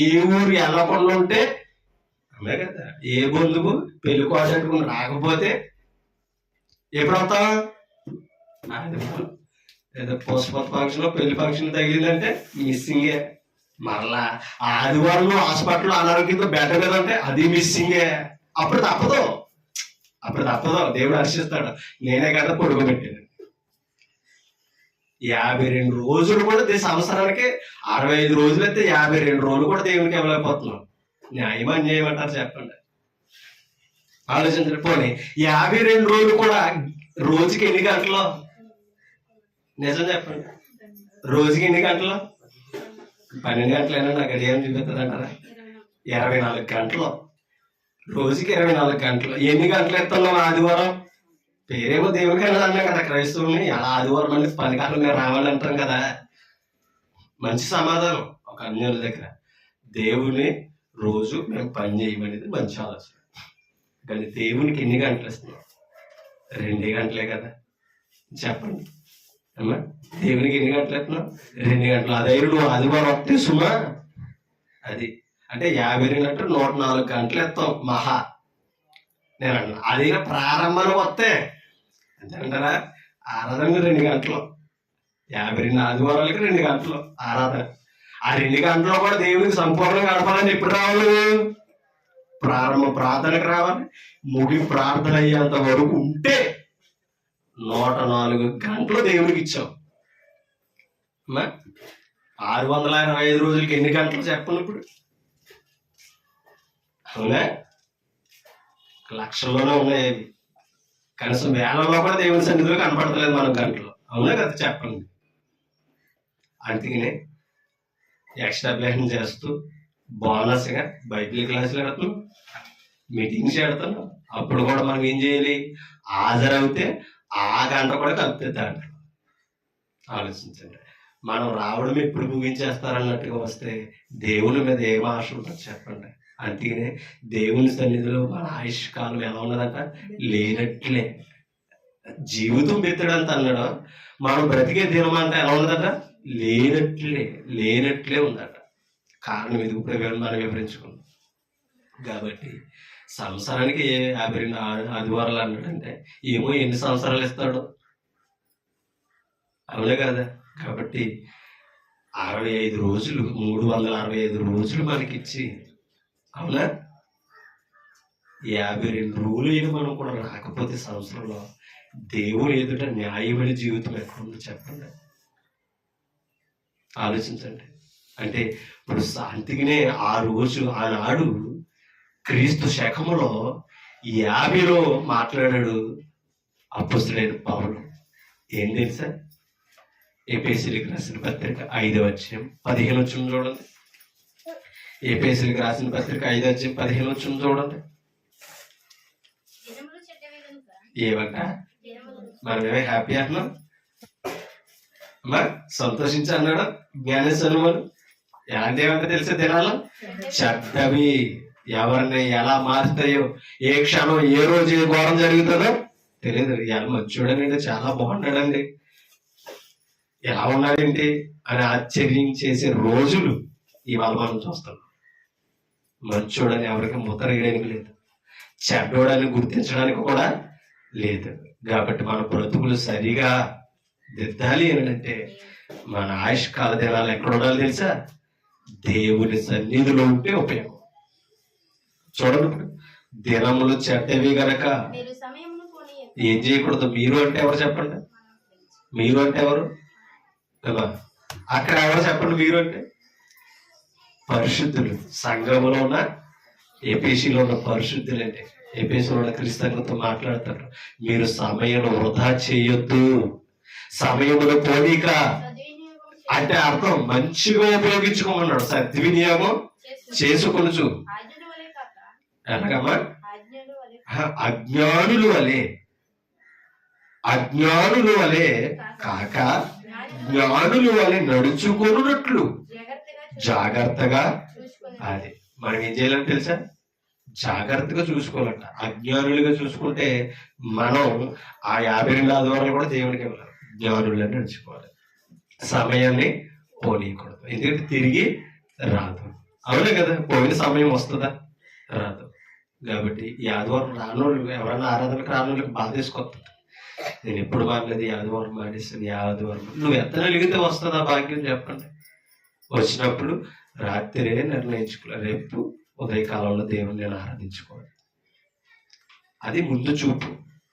ఏ ఊరు వెళ్ళకుండా ఉంటే, అదే కదా, ఏ బంధువు పెళ్లి కోసట్టుకుని రాకపోతే ఎప్పుడు వస్తాం? ఏదో పుష్ప ఫంక్షన్ పెళ్లి ఫంక్షన్ తగిలిందంటే మిస్సింగే. మరలా ఆదివారం హాస్పిటల్ అనారోగ్యంతో బెడ్ మీద అంటే అది మిస్సింగే. అప్పుడు తప్పదు. దేవుడు హర్షిస్తాడు. నేనే కదా పొడుగుపెట్టాను. 52 రోజులు కూడా సంవత్సరానికి 65 రోజులు అయితే 52 రోజులు కూడా దేవునికి ఇవ్వలేకపోతున్నాం. న్యాయమా అన్యాయం అంటారు చెప్పండి? ఆలోచించండి. పోనీ 52 రోజులు కూడా రోజుకి ఎన్ని గంటలు? నిజం చెప్పండి, రోజుకి ఎన్ని గంటలు? 12 గంటలైనా నాకు గడియారం చూపిస్తుంది అంటారా? 24 గంటలు. రోజుకి 24 గంటలు. ఎన్ని గంటలు ఎత్తున్నాం ఆదివారం? పేరేమో దేవునికి అన్నా కదా క్రైస్తవుని. ఎలా ఆదివారం అంటే 10 గంటలు మేము రావాలి అంటాం కదా. మంచి సమాధానం ఒక అన్యుల దగ్గర. దేవుని రోజు మేము పని చేయమనేది మంచి ఆలోచన. కానీ దేవునికి ఎన్ని గంటలు ఇస్తున్నాం? 2 గంటలే కదా. చెప్పండి అమ్మా, దేవునికి ఎన్ని గంటలు ఇస్తున్నాం? 2 గంటలు. అదే నువ్వు ఆదివారం వస్తే సుమా, అది అంటే 50 గంటలు 104 గంటలు ఇస్తాం మహా. నేను అన్నా అది ప్రారంభానికి వస్తే అంతేంటారా, ఆరాధనకు 2 గంటలు, 52 ఆదివారాలకి 2 గంటలు ఆరాధన. ఆ 2 గంటలు కూడా దేవునికి సంపూర్ణంగా గడపాలని ఎప్పుడు రావాలి? ప్రారంభ ప్రార్థనకు రావాలి. ముగింపు ప్రార్థన అయ్యేంత వరకు ఉంటే 104 గంటలు దేవునికి ఇచ్చాం. 665 రోజులకి ఎన్ని గంటలు చెప్పండి ఇప్పుడు? అవునా? లక్షల్లోనే ఉన్నాయి అవి. కనీసం వేలలో కూడా దేవుని సన్నిధిలో కనపడతలేదు మనకు గంటలు. అవునా కదా? చెప్పండి. అందుకనే ఎక్స్ట్రా చేస్తూ బోనస్గా బైబిల్ క్లాసులు పెడతాం, మీటింగ్స్ పెడతాం. అప్పుడు కూడా మనం ఏం చేయాలి? హాజరవుతే ఆ గంట కూడా కలుపుతుంది దాంట్లో. ఆలోచించండి. మనం రావడం ఎప్పుడు ముగించేస్తారన్నట్టుగా వస్తే దేవుని మీద ఏం ఆశ ఉంటుంది చెప్పండి. అందుకనే దేవుని సన్నిధిలో మన ఆయుష్ కాలం ఎలా ఉన్నదంట? లేనట్లే. జీవితం బెత్తడంత అన్నాడు, మనం బ్రతికే దినం అంతా ఎలా ఉన్నదట? లేనట్లే ఉందట. కారణం ఇది ఇప్పుడు మనం వివరించుకున్నాం. కాబట్టి సంవత్సరానికి 52 ఆదివారాలు అన్నాడంటే ఏమో ఎన్ని సంవత్సరాలు ఇస్తాడు? అవునే కదా? కాబట్టి 65 రోజులు, 365 రోజులు మనకిచ్చి, అవునా, 52 రోజులు మనం కూడా రాకపోతే సంవత్సరంలో దేవుని ఎదుట న్యాయమైన జీవితం ఎక్కడుందో చెప్పండి. ఆలోచించండి. అంటే ఇప్పుడు శాంతికినే ఆ రోజు ఆనాడు క్రీస్తు శకములో 50లో మాట్లాడాడు అపొస్తలుడైన పౌలు. ఏం తెలుసా? ఎఫెసీయులకు రాసిన పత్రిక 5వ అధ్యాయం 15 వచనం చూడండి. ఎఫెసీయులకు రాసిన పత్రిక 5వ అధ్యాయం 15 వచనం చూడండి. ఏమంట? మనమేమే హ్యాపీ అంటున్నాం అమ్మా, సంతోషించి అన్నాడు జ్ఞానేశ్వరుడు. ఎలాంటి ఏమంటే తెలిసే దినాలు చెడ్డవి ఎవరిని ఎలా మారుతాయో, ఏ క్షణం ఏ రోజు ఏ ఘోరం జరుగుతుందో తెలియదు. ఎలా మంచోడనండి, చాలా బాగున్నాడండి, ఎలా ఉన్నాడేంటి అని ఆశ్చర్యం చేసే రోజులు ఇవాళ మనం చూస్తున్నాం. మంచోడని ఎవరికి ముద్ర వేయడానికి లేదు, చెడ్డోడని గుర్తించడానికి కూడా లేదు. కాబట్టి మన బ్రతుకులు సరిగా దిద్దాలి అంటే మన ఆయుష్ కాల దినాలు ఎక్కడ ఉండాలి తెలుసా? దేవుని సన్నిధిలో ఉంటే ఉపయోగం. చూడండి, దినములు చెడ్డవి గనక ఏం చేయకూడదు. మీరు అంటే ఎవరు చెప్పండి? మీరు అంటే ఎవరు? అక్కడ ఎవరు చెప్పండి? మీరు అంటే పరిశుద్ధులు. సంఘములో ఉన్న ఎఫెసీలో ఉన్న పరిశుద్ధులు అంటే ఎఫెసీలో ఉన్న క్రీస్తులతో మాట్లాడతారు. మీరు సమయం వృధా చేయొద్దు, సమయమును పోనీక అంటే అర్థం మంచిగా ఉపయోగించుకోమన్నాడు. సద్వినియోగం చేసుకొనుచు. ఎలాగమ్మా? అజ్ఞానులు వలె కాక జ్ఞానులు వలె నడుచుకున్నట్లు జాగ్రత్తగా. అది మనం ఏం చేయాలని తెలుసా? జాగ్రత్తగా చూసుకోవాలంట. అజ్ఞానులుగా చూసుకుంటే మనం ఆ 52 ఆదివారాలు కూడా దేవుడికి ఇవ్వాలి. జ్ఞానులను నడుచుకోవాలి, సమయాన్ని పోనీయకూడదు. ఎందుకంటే తిరిగి రాదు. అవునే కదా? పోయిన సమయం వస్తుందా? రాదు. కాబట్టి ఈ ఆదివారం రానోళ్ళు, ఎవరన్నా ఆరాధనకు రానోళ్ళకి బాధ తీసుకొస్తుంది. నేను ఎప్పుడు మాట్లాడేది ఈ ఆదివారం మానేస్తాను, ఈ ఆదివారం. నువ్వు ఎంత వెలిగితే వస్తుందా భాగ్యం చెప్పండి. వచ్చినప్పుడు రాత్రే నిర్ణయించుకోవాలి, రేపు ఉదయకాలంలో దేవుని నేను ఆరాధించుకోవాలి. అది ముందు చూపు.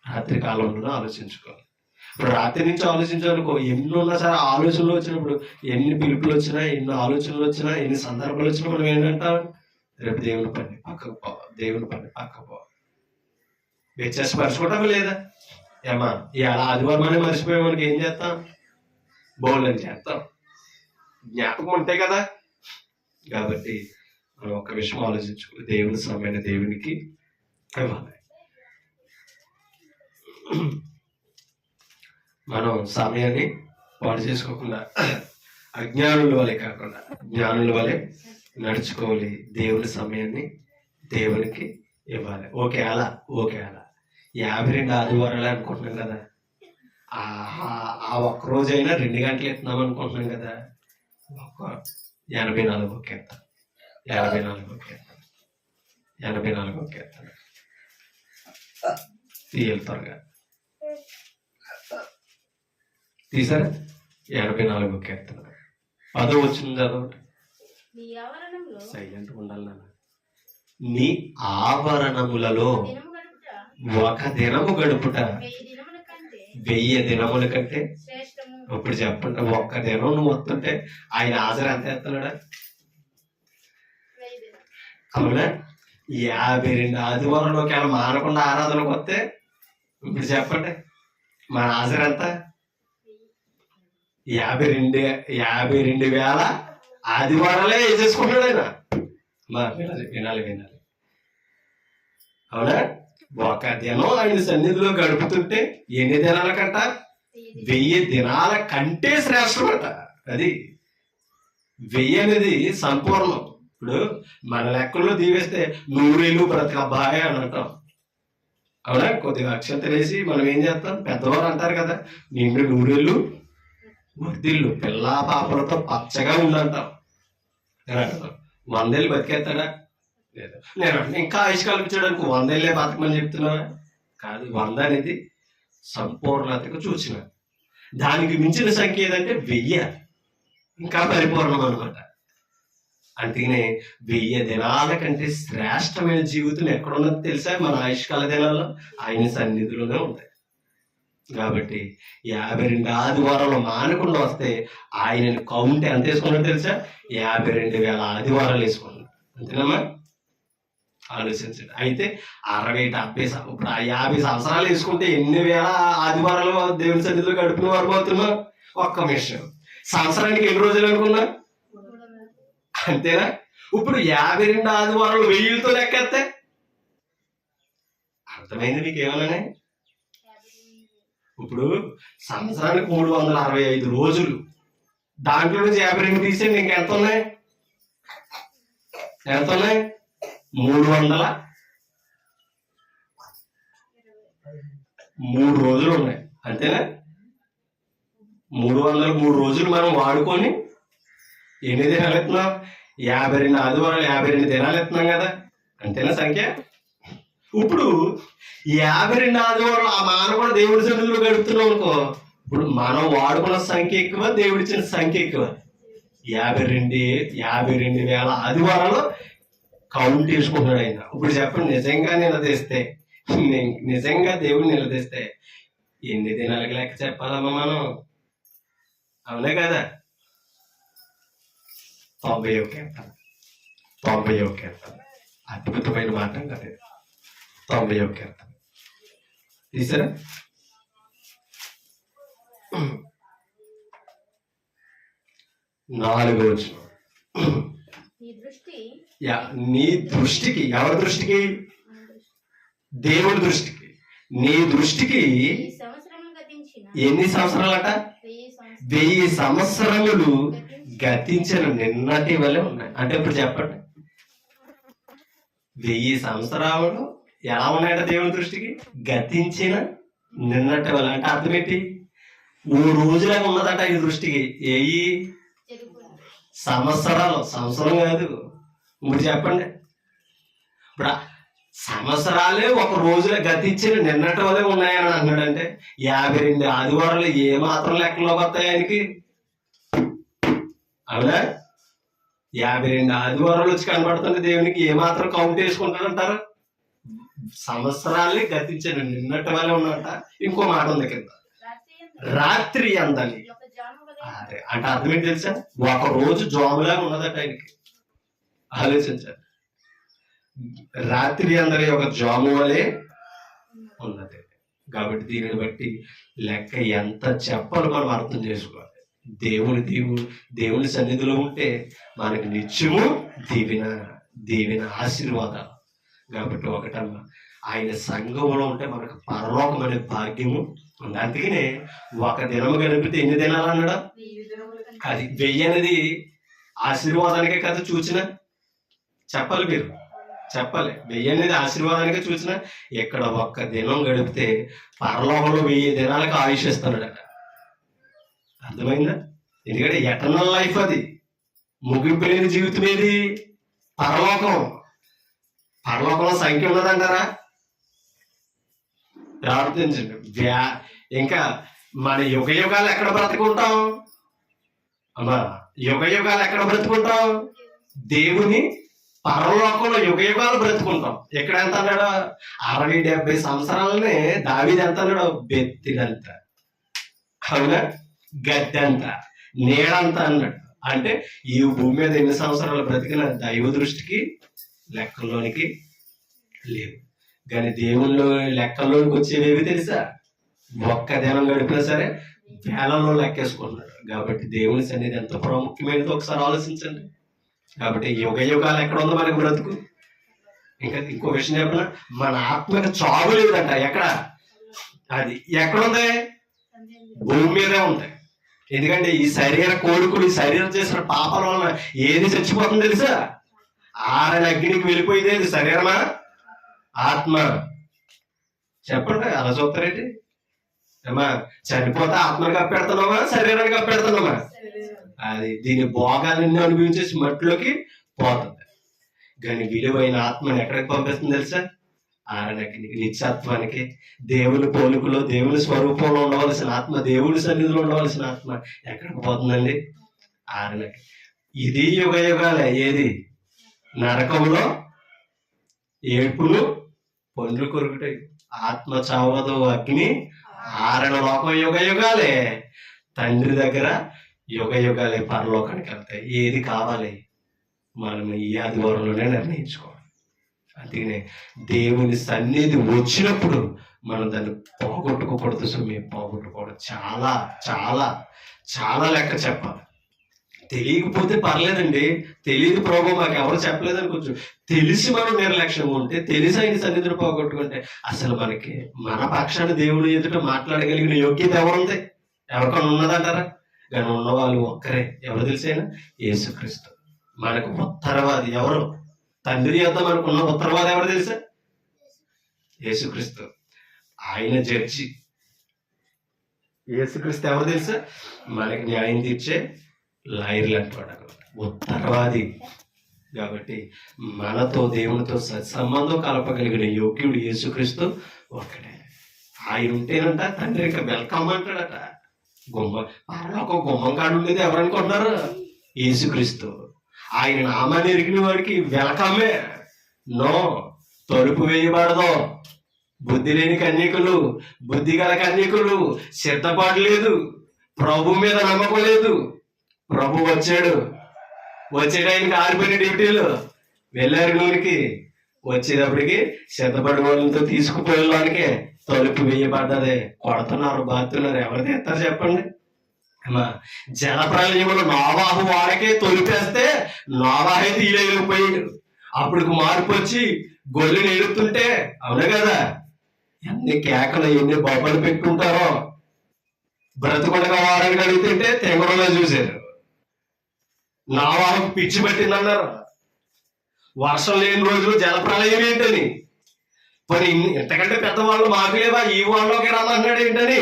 రాత్రి కాలంలో ఆలోచించుకోవాలి. ఇప్పుడు రాత్రి నుంచి ఆలోచించాలనుకో, ఎన్ని ఉన్నా సరే ఆలోచనలు వచ్చినప్పుడు, ఎన్ని పిలుపులు వచ్చినా, ఎన్ని ఆలోచనలు వచ్చినా, ఎన్ని సందర్భాలు వచ్చినా మనం ఏంటంటాం? రేపు దేవుని పని పక్కకు పో, దేవుని పని పక్కకు పో. వచ్చేసి మర్చిపోవటం లేదా? ఏమా ఈ అలా ఆదివారం అని మర్చిపోయే మనకి ఏం చేస్తాం? బోల్డని చేస్తాం. జ్ఞాపకం ఉంటాయి కదా. కాబట్టి మనం ఒక విషయం ఆలోచించుకోవాలి, దేవుని సమయమైన దేవునికి ఇవ్వాలి. మనం సమయాన్ని పాడు చేసుకోకుండా అజ్ఞానుల వలె కాకుండా జ్ఞానుల వలె నడుచుకోవాలి. దేవుని సమయాన్ని దేవునికి ఇవ్వాలి. ఓకే అలా 52 ఆదివారాలు అనుకుంటున్నాం కదా, ఆ ఒక్క రోజైనా 2 గంటలు ఎత్తున్నాం అనుకుంటున్నాం కదా, 84 ఒకేస్తాను. 84 ఒకేస్తాను. తీయాలి త్వరగా. తీసారా? 84 ఒకేస్తాను. 10 వచ్చింది చదవండి. సైలెంట్ ఉండాలి నాన్న. నీ ఆవరణములలో ఒక దినము గడుపుట 1000 దినముల కంటే. ఇప్పుడు చెప్పండి, ఒక్క దినం నువ్వు వస్తుంటే ఆయన హాజరు ఎంత ఎత్తున్నాడా? అవునా? 52 ఆదివారంలోకి ఏమైనా మానకుండా ఆరాధనకు వస్తే ఇప్పుడు చెప్పండి మన హాజరు ఎంత? 52,000 ఆదివారాలే వేసేసుకుంటాడు ఆయన. వినాలి. అవునా? ఒక దినం ఆయన సన్నిధిలో గడుపుతుంటే ఎన్ని దినాల కంట? 1000 దినాల కంటే శ్రేష్టమట. అది 1000 అనేది సంపూర్ణం. ఇప్పుడు మన లెక్కల్లో దీవేస్తే 100 ఏళ్ళు బ్రతకబ్బాయి అని అంటాం. అవునా? కొద్దిగా అక్షంతలు వేసి మనం ఏం చేస్తాం? పెద్దవారు అంటారు కదా, నిండు 100 ఏళ్ళు వర్దిల్లు పిల్లా పాపలతో పచ్చగా ఉందంటాం. 100 ఏళ్ళు బతికేస్తాడా? లేదు. నేను ఇంకా ఆయుష్ కల్పించడానికి 100 ఏళ్ళే బతకమని చెప్తున్నావా? కాదు. 100 అనేది సంపూర్ణతకు సూచన. దానికి మించిన సంఖ్య ఏదంటే 1000, ఇంకా పరిపూర్ణం అనమాట. అందుకనే 1000 దినాల కంటే శ్రేష్టమైన జీవితం ఎక్కడున్నది తెలుసా? మన ఆయుష్కాల దినాల్లో ఆయన సన్నిధిలోనే ఉంటాయి. కాబట్టి 52 ఆదివారాలు మానకుండా వస్తే ఆయనని కౌంట్ ఎంత వేసుకున్నా తెలుసా? 52,000 ఆదివారాలు వేసుకున్నాడు. అంతేనమ్మా? ఆలోచించండి. అయితే 60, 70 ఇప్పుడు 50 సంవత్సరాలు వేసుకుంటే ఎన్ని వేల ఆదివారాలు దేవుని సన్నిధిలో గడిపిన వారు పోతున్నాం. ఒక్క విషయం, సంవత్సరానికి ఎన్ని రోజులు అనుకున్నా? అంతేనా? ఇప్పుడు 52 ఆదివారాలు 1000తో లెక్కేస్తే అర్థమైంది మీకు ఏమన్నా? ఇప్పుడు సంవత్సరానికి 365 రోజులు, దాంట్లో నుంచి 52 తీసేయండి, ఇంకెంత ఉన్నాయి? 303 రోజులు ఉన్నాయి. అంతేనా? 303 రోజులు మనం వాడుకొని ఎన్ని దినాలు ఎత్తున్నాం? 52 ఆదివారాలు 52 దినాలు ఎత్తున్నాం కదా. అంతేనా సంఖ్య? ఇప్పుడు 52 ఆదివారాలు ఆ మానవుడు దేవుడి సన్నిధిలో గడుపుతున్నాం అనుకో, ఇప్పుడు మనం వాడుకున్న సంఖ్య ఎక్కువ, దేవుడిచ్చిన సంఖ్య ఎక్కువ. 52,000 ఆదివారాలు కౌంట్ చేసుకుంటున్నాడు ఆయన. ఇప్పుడు చెప్పండి, నిజంగా దేవుడు నిలదీస్తే ఎన్ని దినాలకి లెక్క చెప్పాలమ్మా మనం? అవునే కదా? 91 అద్భుతమైన మాట అండి. 91 తీసారా? నాలుగో వచనం. నీ దృష్టికి, ఎవరి దృష్టికి? దేవుడి దృష్టికి. నీ దృష్టికి ఎన్ని సంవత్సరాలట? 1000 సంవత్సరములు గతించిన నిన్నటి వల్లే ఉన్నాయి. అంటే ఇప్పుడు చెప్పండి, 1000 సంవత్సరాలు ఎలా ఉన్నాయట దేవుని దృష్టికి? గతించిన నిన్నటి వల్ల. అంటే అర్థం ఏంటి? 3 రోజులాగా ఉన్నదట ఈ దృష్టికి. ఏయి సంవత్సరాలు, సంవత్సరం కాదు. ఇప్పుడు చెప్పండి, ఇప్పుడు సంవత్సరాలే ఒక రోజులో గతించిన నిన్నటి వల్లే ఉన్నాయని అన్నాడంటే 52 ఆదివారాలు ఏ మాత్రం లెక్కలో వస్తాయి ఆయనకి? అవునా? 52 ఆదివారాలు వచ్చి కనబడుతుంటే దేవునికి ఏ మాత్రం కౌంట్ వేసుకుంటాడంటారు? సంవత్సరాలే గతించిన నిన్నటి వల్లే ఉన్నట. ఇంకో మాట ఉంది కింద, రాత్రి అందని. అంటే అర్థం ఏంటి తెలుసా? ఒక రోజు జాములాగా ఉన్నదట ఆయనకి. ఆలోచించండి, రాత్రి అందరి ఒక జాము వలె ఉన్నది. కాబట్టి దీనిని బట్టి లెక్క ఎంత చెప్పాలో మనం అర్థం చేసుకోవాలి. దేవుని సన్నిధిలో ఉంటే మనకి నిత్యము దీవెన ఆశీర్వాదాలు. కాబట్టి ఒకటమ్మా, ఆయన సంఘంలో ఉంటే మనకు పరలోకం అనే భాగ్యము ఉంది. అందుకనే ఒక దినము గడిపితే ఎన్ని దినాలు అన్నాడా? అది వెయ్యి అనేది ఆశీర్వాదానికే కదా చూచిన, చెప్పాలి మీరు, చెప్పాలి. వెయ్యి అనేది ఆశీర్వాదానికే చూసిన. ఇక్కడ ఒక్క దినం గడిపితే పరలోకంలో 1000 దినాలకు ఆయుష్ ఇస్తున్నాడట. అర్థమైందా? ఎందుకంటే ఎటర్నల్ లైఫ్, అది ముగింపు లేని జీవితం. ఏది? పరలోకం. పరలోకంలో సంఖ్య ఉన్నదంటారా? ప్రార్థించండి. ఇంకా మన యుగ యుగాలు ఎక్కడ బ్రతుకుంటాం అమ్మా? యుగ యుగాలు ఎక్కడ బ్రతుకుంటాం? దేవుని పరలోకంలో యుగ యుగాలు బ్రతుకుంటాం. ఎక్కడ ఎంత అన్నాడు? 60-70 సంవత్సరాలనే దావీదు ఎంత అన్నాడు? బెత్తినంత, అవునా, గద్దెంత, నీడంత అన్నాడు. అంటే ఈ భూమి మీద ఎన్ని సంవత్సరాలు బ్రతికిన దైవ దృష్టికి లెక్కల్లోనికి లేవు. కానీ దేవుళ్ళు లెక్కల్లోనికి వచ్చేవేవి తెలుసా? ఒక్క దినం గడిపినా సరే వేలలో లెక్కేసుకున్నాడు. కాబట్టి దేవుని సన్నిధి ఎంత ప్రాముఖ్యమైనది ఒకసారి ఆలోచించండి. కాబట్టి యుగ యుగాలు ఎక్కడ ఉందో మనకు బ్రతుకు. ఇంకా ఇంకో విషయం చెప్పిన, మన ఆత్మకు చావు లేదంట. ఎక్కడ? అది ఎక్కడుంది? భూమి మీదే ఉంది. ఎందుకంటే ఈ శరీర కోరికలు, ఈ శరీరం చేసిన పాపాల వలన ఏది చచ్చిపోతుంది తెలుసా? ఆరని అగ్నికి వెళ్ళిపోయేది శరీరమా, ఆత్మ? చెప్పండి, అలా చూస్తారేంటి? ఏమా చనిపోతే ఆత్మని కప్పెడుతున్నామా, శరీరాన్ని కప్పెడుతున్నామా? అది దీని భోగాలన్నీ అనుభవించేసి మట్టిలోకి పోతుంది. కానీ విలువైన ఆత్మని ఎక్కడికి పంపిస్తుంది తెలుసా? ఆరణకి, నిత్యత్వానికి. దేవుని పోలికలో, దేవుని స్వరూపంలో ఉండవలసిన ఆత్మ, దేవుని సన్నిధిలో ఉండవలసిన ఆత్మ ఎక్కడికి పోతుందండి? ఆరణకి. ఇది యుగ యుగాలే. ఏది? నరకంలో ఏడుపులు, పండ్లు కొరుకుతాయి. ఆత్మ చావదు, అగ్ని ఆరణ. లోకం యుగ యుగాలే. తండ్రి దగ్గర యుగ యుగాలే. పరలోకానికి వెళ్తాయి. ఏది కావాలి మనం ఈ ఆదివారంలోనే నిర్ణయించుకోవాలి. అందుకనే దేవుని సన్నిధి వచ్చినప్పుడు మనం దాన్ని పోగొట్టుకోకూడదు. మేము పోగొట్టుకోవడం చాలా చాలా చాలా లెక్క చెప్పాలి. తెలియకపోతే పర్లేదండి, తెలియదు ప్రభు మాకు ఎవరు చెప్పలేదు అనుకోవచ్చు. తెలిసి మనం నిర్లక్ష్యంగా ఉంటే, తెలిసి ఆయన సన్నిధిని పోగొట్టుకుంటే, అసలు మనకి మన పక్షాన్ని దేవుడు ఎదుట మాట్లాడగలిగిన యోగ్యత ఎవరుంది? ఎవరికైనా ఉన్నదంటారా? కానీ ఉన్నవాళ్ళు ఒక్కరే. ఎవరు తెలిసైనా? యేసుక్రీస్తు. మనకు ఉత్తరవాది ఎవరు? తండ్రి యొద్ద మనకున్న ఉత్తరవాది ఎవరు తెలుసా? యేసుక్రీస్తు. ఆయన జడ్జి. యేసుక్రీస్తు ఎవరు తెలుసా? మనకి న్యాయం తీర్చే లాయర్లు అంటాడు, ఉత్తరవాది. కాబట్టి మనతో దేవునితో సత్సంబంధం కలపగలిగిన యోగ్యుడు యేసుక్రీస్తు ఒక్కడే. ఆయన ఉంటేనంట తండ్రి ఇంకా వెల్కమ్ అంటాడట. పరలోకం గుమ్మం కాడు ఉండేది ఎవరనుకుంటున్నారు? యేసుక్రీస్తు. ఆయన నామాన్ని ఎరిగిన వాడికి వెల్కమే. నో, తలుపు వేయబడదు. బుద్ధి లేని కన్యకులు, బుద్ధి గల కన్యకులు సిద్ధపాటు లేదు, ప్రభు మీద నమ్మకం లేదు. ప్రభు వచ్చాడు, వచ్చేటానికి ఆరిపోయిన డ్యూటీలు వెళ్ళారు నూరికి. వచ్చేటప్పటికి సిద్ధపడి వాళ్ళతో తీసుకుపోయేవానికి తలుపు వేయబడ్డదే. కొడుతున్నారు, బాతున్నారు. ఎవరు తెస్తారు చెప్పండి? జలప్రలయంలో నోవాహు వాడకే తొలిపేస్తే నోవాహే తీయలేకపోయాడు. అప్పుడు మార్పు వచ్చి గొల్లుని ఎడుతుంటే, అవును కదా, ఎన్ని కేకలు, ఎన్ని బొబ్బలు పెట్టుకుంటారో. బ్రతుకుండగా వాడని అడుగుతుంటే తెంగడంలో చూశారు. నోవాహుకు పిచ్చి పట్టిందన్నారు. వర్షం లేని రోజులు జలప్రలయం ఏంటని. మరి ఇంతకంటే పెద్దవాళ్ళు మాకు లేవా, ఈ వాళ్ళలోకి రమ్మన్నాడు ఏంటని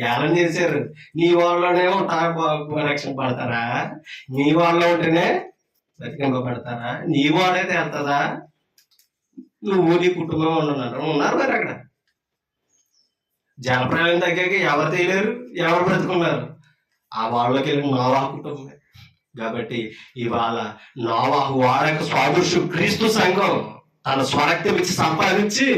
ఏలం చేశారు. నీ వాళ్ళలోనేమో రక్షణ పడతారా? నీ వాళ్ళలో ఉంటేనే బతికింపబడతారా? నీ వాడైతే వెళ్తుందా? నువ్వు నీ కుటుంబం ఉన్నారు మరి అక్కడ. జలప్రలయం తగ్గాక ఎవరు తెలియలేరు, ఎవరు బ్రతుకున్నారు? ఆ వాళ్ళకి వెళ్ళి నోవాహు కుటుంబమే. కాబట్టి ఇవాళ నోవాహు వాడక స్వాదుషు క్రీస్తు సంఘం తన స్వరక్తం ఇచ్చి సంపాదించి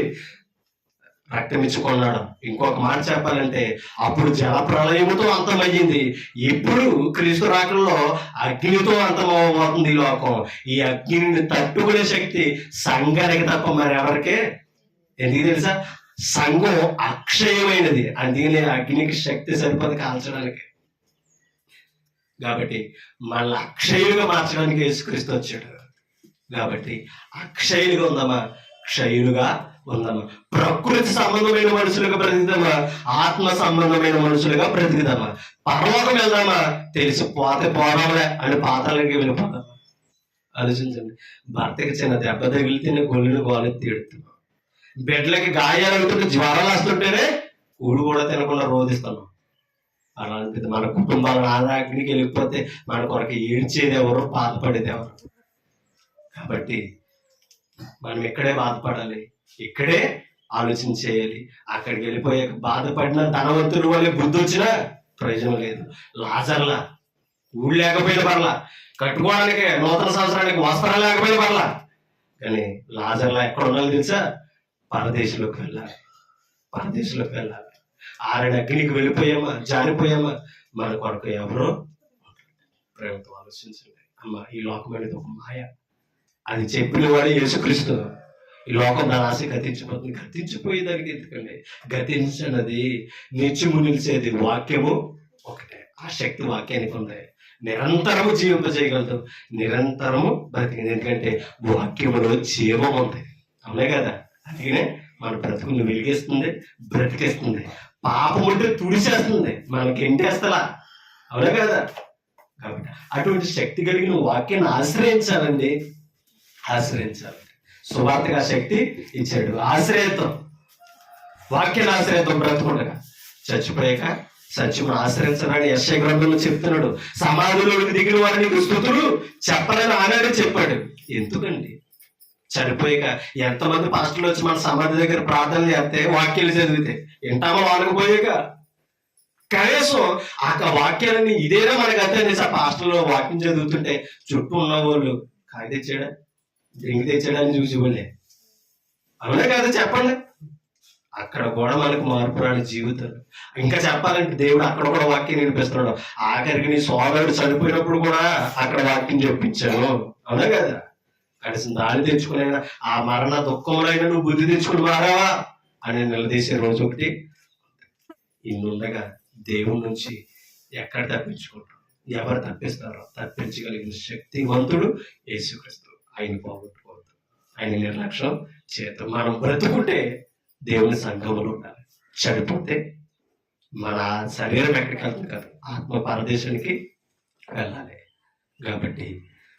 రక్తం ఇచ్చుకున్నాడు. ఇంకొక మాట చెప్పాలంటే, అప్పుడు జలప్రలయముతో అంతమయ్యింది. ఇప్పుడు క్రీస్తు రాకల్లో అగ్నితో అంతమవుతుంది ఈ లోకం. ఈ అగ్నిని తట్టుకునే శక్తి సంఘానికి తప్ప మరి ఎవరికే. ఎందుకు తెలుసా? సంఘం అక్షయమైనది. అందుకనే అగ్నికి శక్తి సరిపోదు కాల్చడానికి. కాబట్టి మళ్ళీ అక్షయులుగా మార్చడానికి యేసుక్రీస్తు వచ్చాడు. కాబట్టి అక్షయులుగా ఉందామా? క్షయులుగా ఉందామా? ప్రకృతి సంబంధమైన మనుషులుగా బ్రతుకుదామా? ఆత్మ సంబంధమైన మనుషులుగా బ్రతుకుదామా? పరలోకం వెళ్దామా? తెలిసి పోతే పోదాంలే అని పాతాలకి వెళ్ళిపోదామా? ఆలోచించండి. భర్తకి చిన్న దెబ్బ తగిలితేనే గొల్లుని గోలెత్తి ఎడుతున్నాం. బిడ్డలకి గాయాలు అవుతుంటే జ్వరాలు వస్తుంటేనే కూడు కూడా తినకుండా రోధిస్తున్నాం. అలాంటిది మన కుటుంబాల ఆదాగ్నికి వెళ్ళిపోతే మన కొరకు ఏడ్చేది ఎవరు, బాధపడేది ఎవరు? కాబట్టి మనం ఇక్కడే బాధపడాలి, ఇక్కడే ఆలోచన చేయాలి. అక్కడికి వెళ్ళిపోయే బాధపడిన ధనవంతుల వల్ల బుద్ధి వచ్చినా ప్రయోజనం లేదు. లాజర్లా ఊళ్ళు లేకపోయిన పర్లా, కట్టుకోవడానికి నూతన సంవత్సరానికి వస్త్రాలు లేకపోయిన పర్లా, కానీ లాజర్లా ఎక్కడ ఉండాలి తెలుసా? పరదేశంలోకి వెళ్ళాలి, పరదేశంలోకి వెళ్ళాలి. ఆరడి అగ్నికి వెళ్ళిపోయామా, జారిపోయామా, మన కొరకు ఎవరో ప్రేమతో ఆలోచించండి. అమ్మ, ఈ లోకం అనేది ఒక మాయ. అది చెప్పిన వాడు యేసుక్రీస్తు. ఈ లోకం దాని ఆశ గతించిపోతుంది. గతించిపోయేదానికి ఎందుకండి? గతించినది నిత్యము నిలిచేది వాక్యము ఒకటే. ఆ శక్తి వాక్యానికి ఉంది. నిరంతరము జీవింపజేయగలదు, నిరంతరము బ్రతికింది. ఎందుకంటే వాక్యములో జీవం ఉంది. అవునే కదా? అందుకనే మన బ్రతుకుని వెలిగేస్తుంది, బ్రతికేస్తుంది. పాపం ఉంటే తుడిచేస్తుంది, మనకి ఎంటేస్తలా. అవునే కదా? కాబట్టి అటువంటి శక్తి కలిగిన వాక్యాన్ని ఆశ్రయించాలండి, ఆశ్రయించాలి. సువార్తగా శక్తి ఇచ్చాడు. ఆశ్రయితం, వాక్యాన్ని ఆశ్రయితం. బ్రతుకుండగా చచ్చిపోయాక సత్యమును ఆశ్రయించడానికి యెషయా గ్రంథంలో చెప్తున్నాడు. సమాధిలోకి దిగిన వారిని స్తుతులు చెప్పలేని ఆనాడే చెప్పాడు. ఎందుకండి? చనిపోయాక ఎంతమంది పాస్టర్లు వచ్చి మన సమాధి దగ్గర ప్రార్థన చేస్తే వాక్యాలు చదివితే వింటామో వాళ్ళకపోయాక కనీసం ఆ వాక్యాలని ఇదేనా మనకు అర్థం చేసి ఆ పాస్టర్లో వాక్యం చదువుతుంటే చుట్టూ ఉన్న వాళ్ళు కాయ తెచ్చాడా, డ్రింక్ తెచ్చాడా అని చూసిపోలే. అవునా కాదు? చెప్పండి. అక్కడ కూడా మనకు మార్పు రాని జీవితం. ఇంకా చెప్పాలంటే దేవుడు అక్కడ కూడా వాక్యం వినిపిస్తున్నాడు. ఆఖరికి నీ సోదరుడు చనిపోయినప్పుడు కూడా అక్కడ వాక్యం చెప్పించాను. అవునా కదా? కనీసం దాన్ని తెచ్చుకునైనా ఆ మరణ దుఃఖంలో నువ్వు బుద్ధి తెచ్చుకుని మారావా అని నిలదీసే రోజు ఒకటి. ఇన్నుండగా దేవుడి నుంచి ఎక్కడ తప్పించుకుంటారు? ఎవరు తప్పిస్తారో? తప్పించగలిగిన శక్తివంతుడు యేసుక్రీస్తు. ఆయన పోగొట్టుకోవద్దు, ఆయన నిర్లక్ష్యం చేద్దాం. మనం బ్రతుకుంటే దేవుని సంఘంలో ఉండాలి. చనిపోతే మన శరీరం ఎక్కడికి వెళ్తుంది కాదు, ఆత్మ పరదేశానికి వెళ్ళాలి. కాబట్టి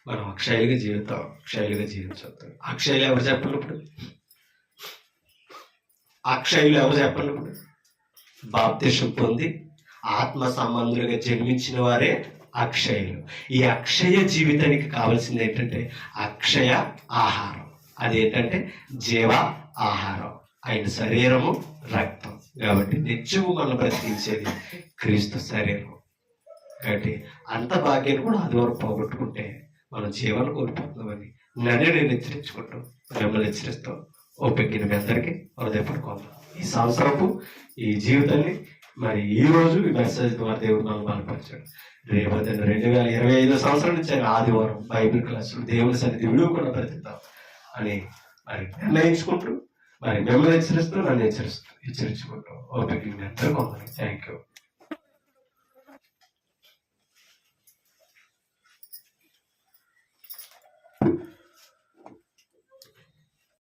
మనం అక్షయులుగా జీవితాం, అక్షయులుగా జీవించవద్దు. అక్షయులు ఎవరు చెప్పండి ఇప్పుడు? అక్షయులు ఎవరు చెప్పండి ఇప్పుడు? బాప్తిసం పొంది ఆత్మ సంబంధులుగా జన్మించిన వారే అక్షయులు. ఈ అక్షయ జీవితానికి కావాల్సింది ఏంటంటే అక్షయ ఆహారం. అదేంటంటే జీవ ఆహారం, ఆయన శరీరము, రక్తం. కాబట్టి నిత్యము మనం బ్రతికించేది క్రీస్తు శరీరం. కాబట్టి అంత భాగ్యాన్ని కూడా ఆదివారం పోగొట్టుకుంటే మనం జీవనం కోల్పోతున్నామని నేను హెచ్చరించుకుంటాం, మిమ్మల్ని హెచ్చరిస్తాం. ఓపెక్కిన మీ అందరికీ హృదయపడుకోవాలి. ఈ సంవత్సరపు ఈ జీవితాన్ని మరి ఈ రోజు ఈ మెసేజ్ ద్వారా దేవుడు మనం బలపరిచాడు. రేపు 2025 సంవత్సరం నుంచి ఆదివారం బైబిల్ క్లాసులు దేవుని సన్నిధి విలువ కూడా బ్రతుకుతాం అని మరి నిర్ణయించుకుంటూ మరి మిమ్మల్ని హెచ్చరిస్తూ నన్ను హెచ్చరించుకుంటాం. ఓపెక్కిన మీ అందరికీ థ్యాంక్ యూ.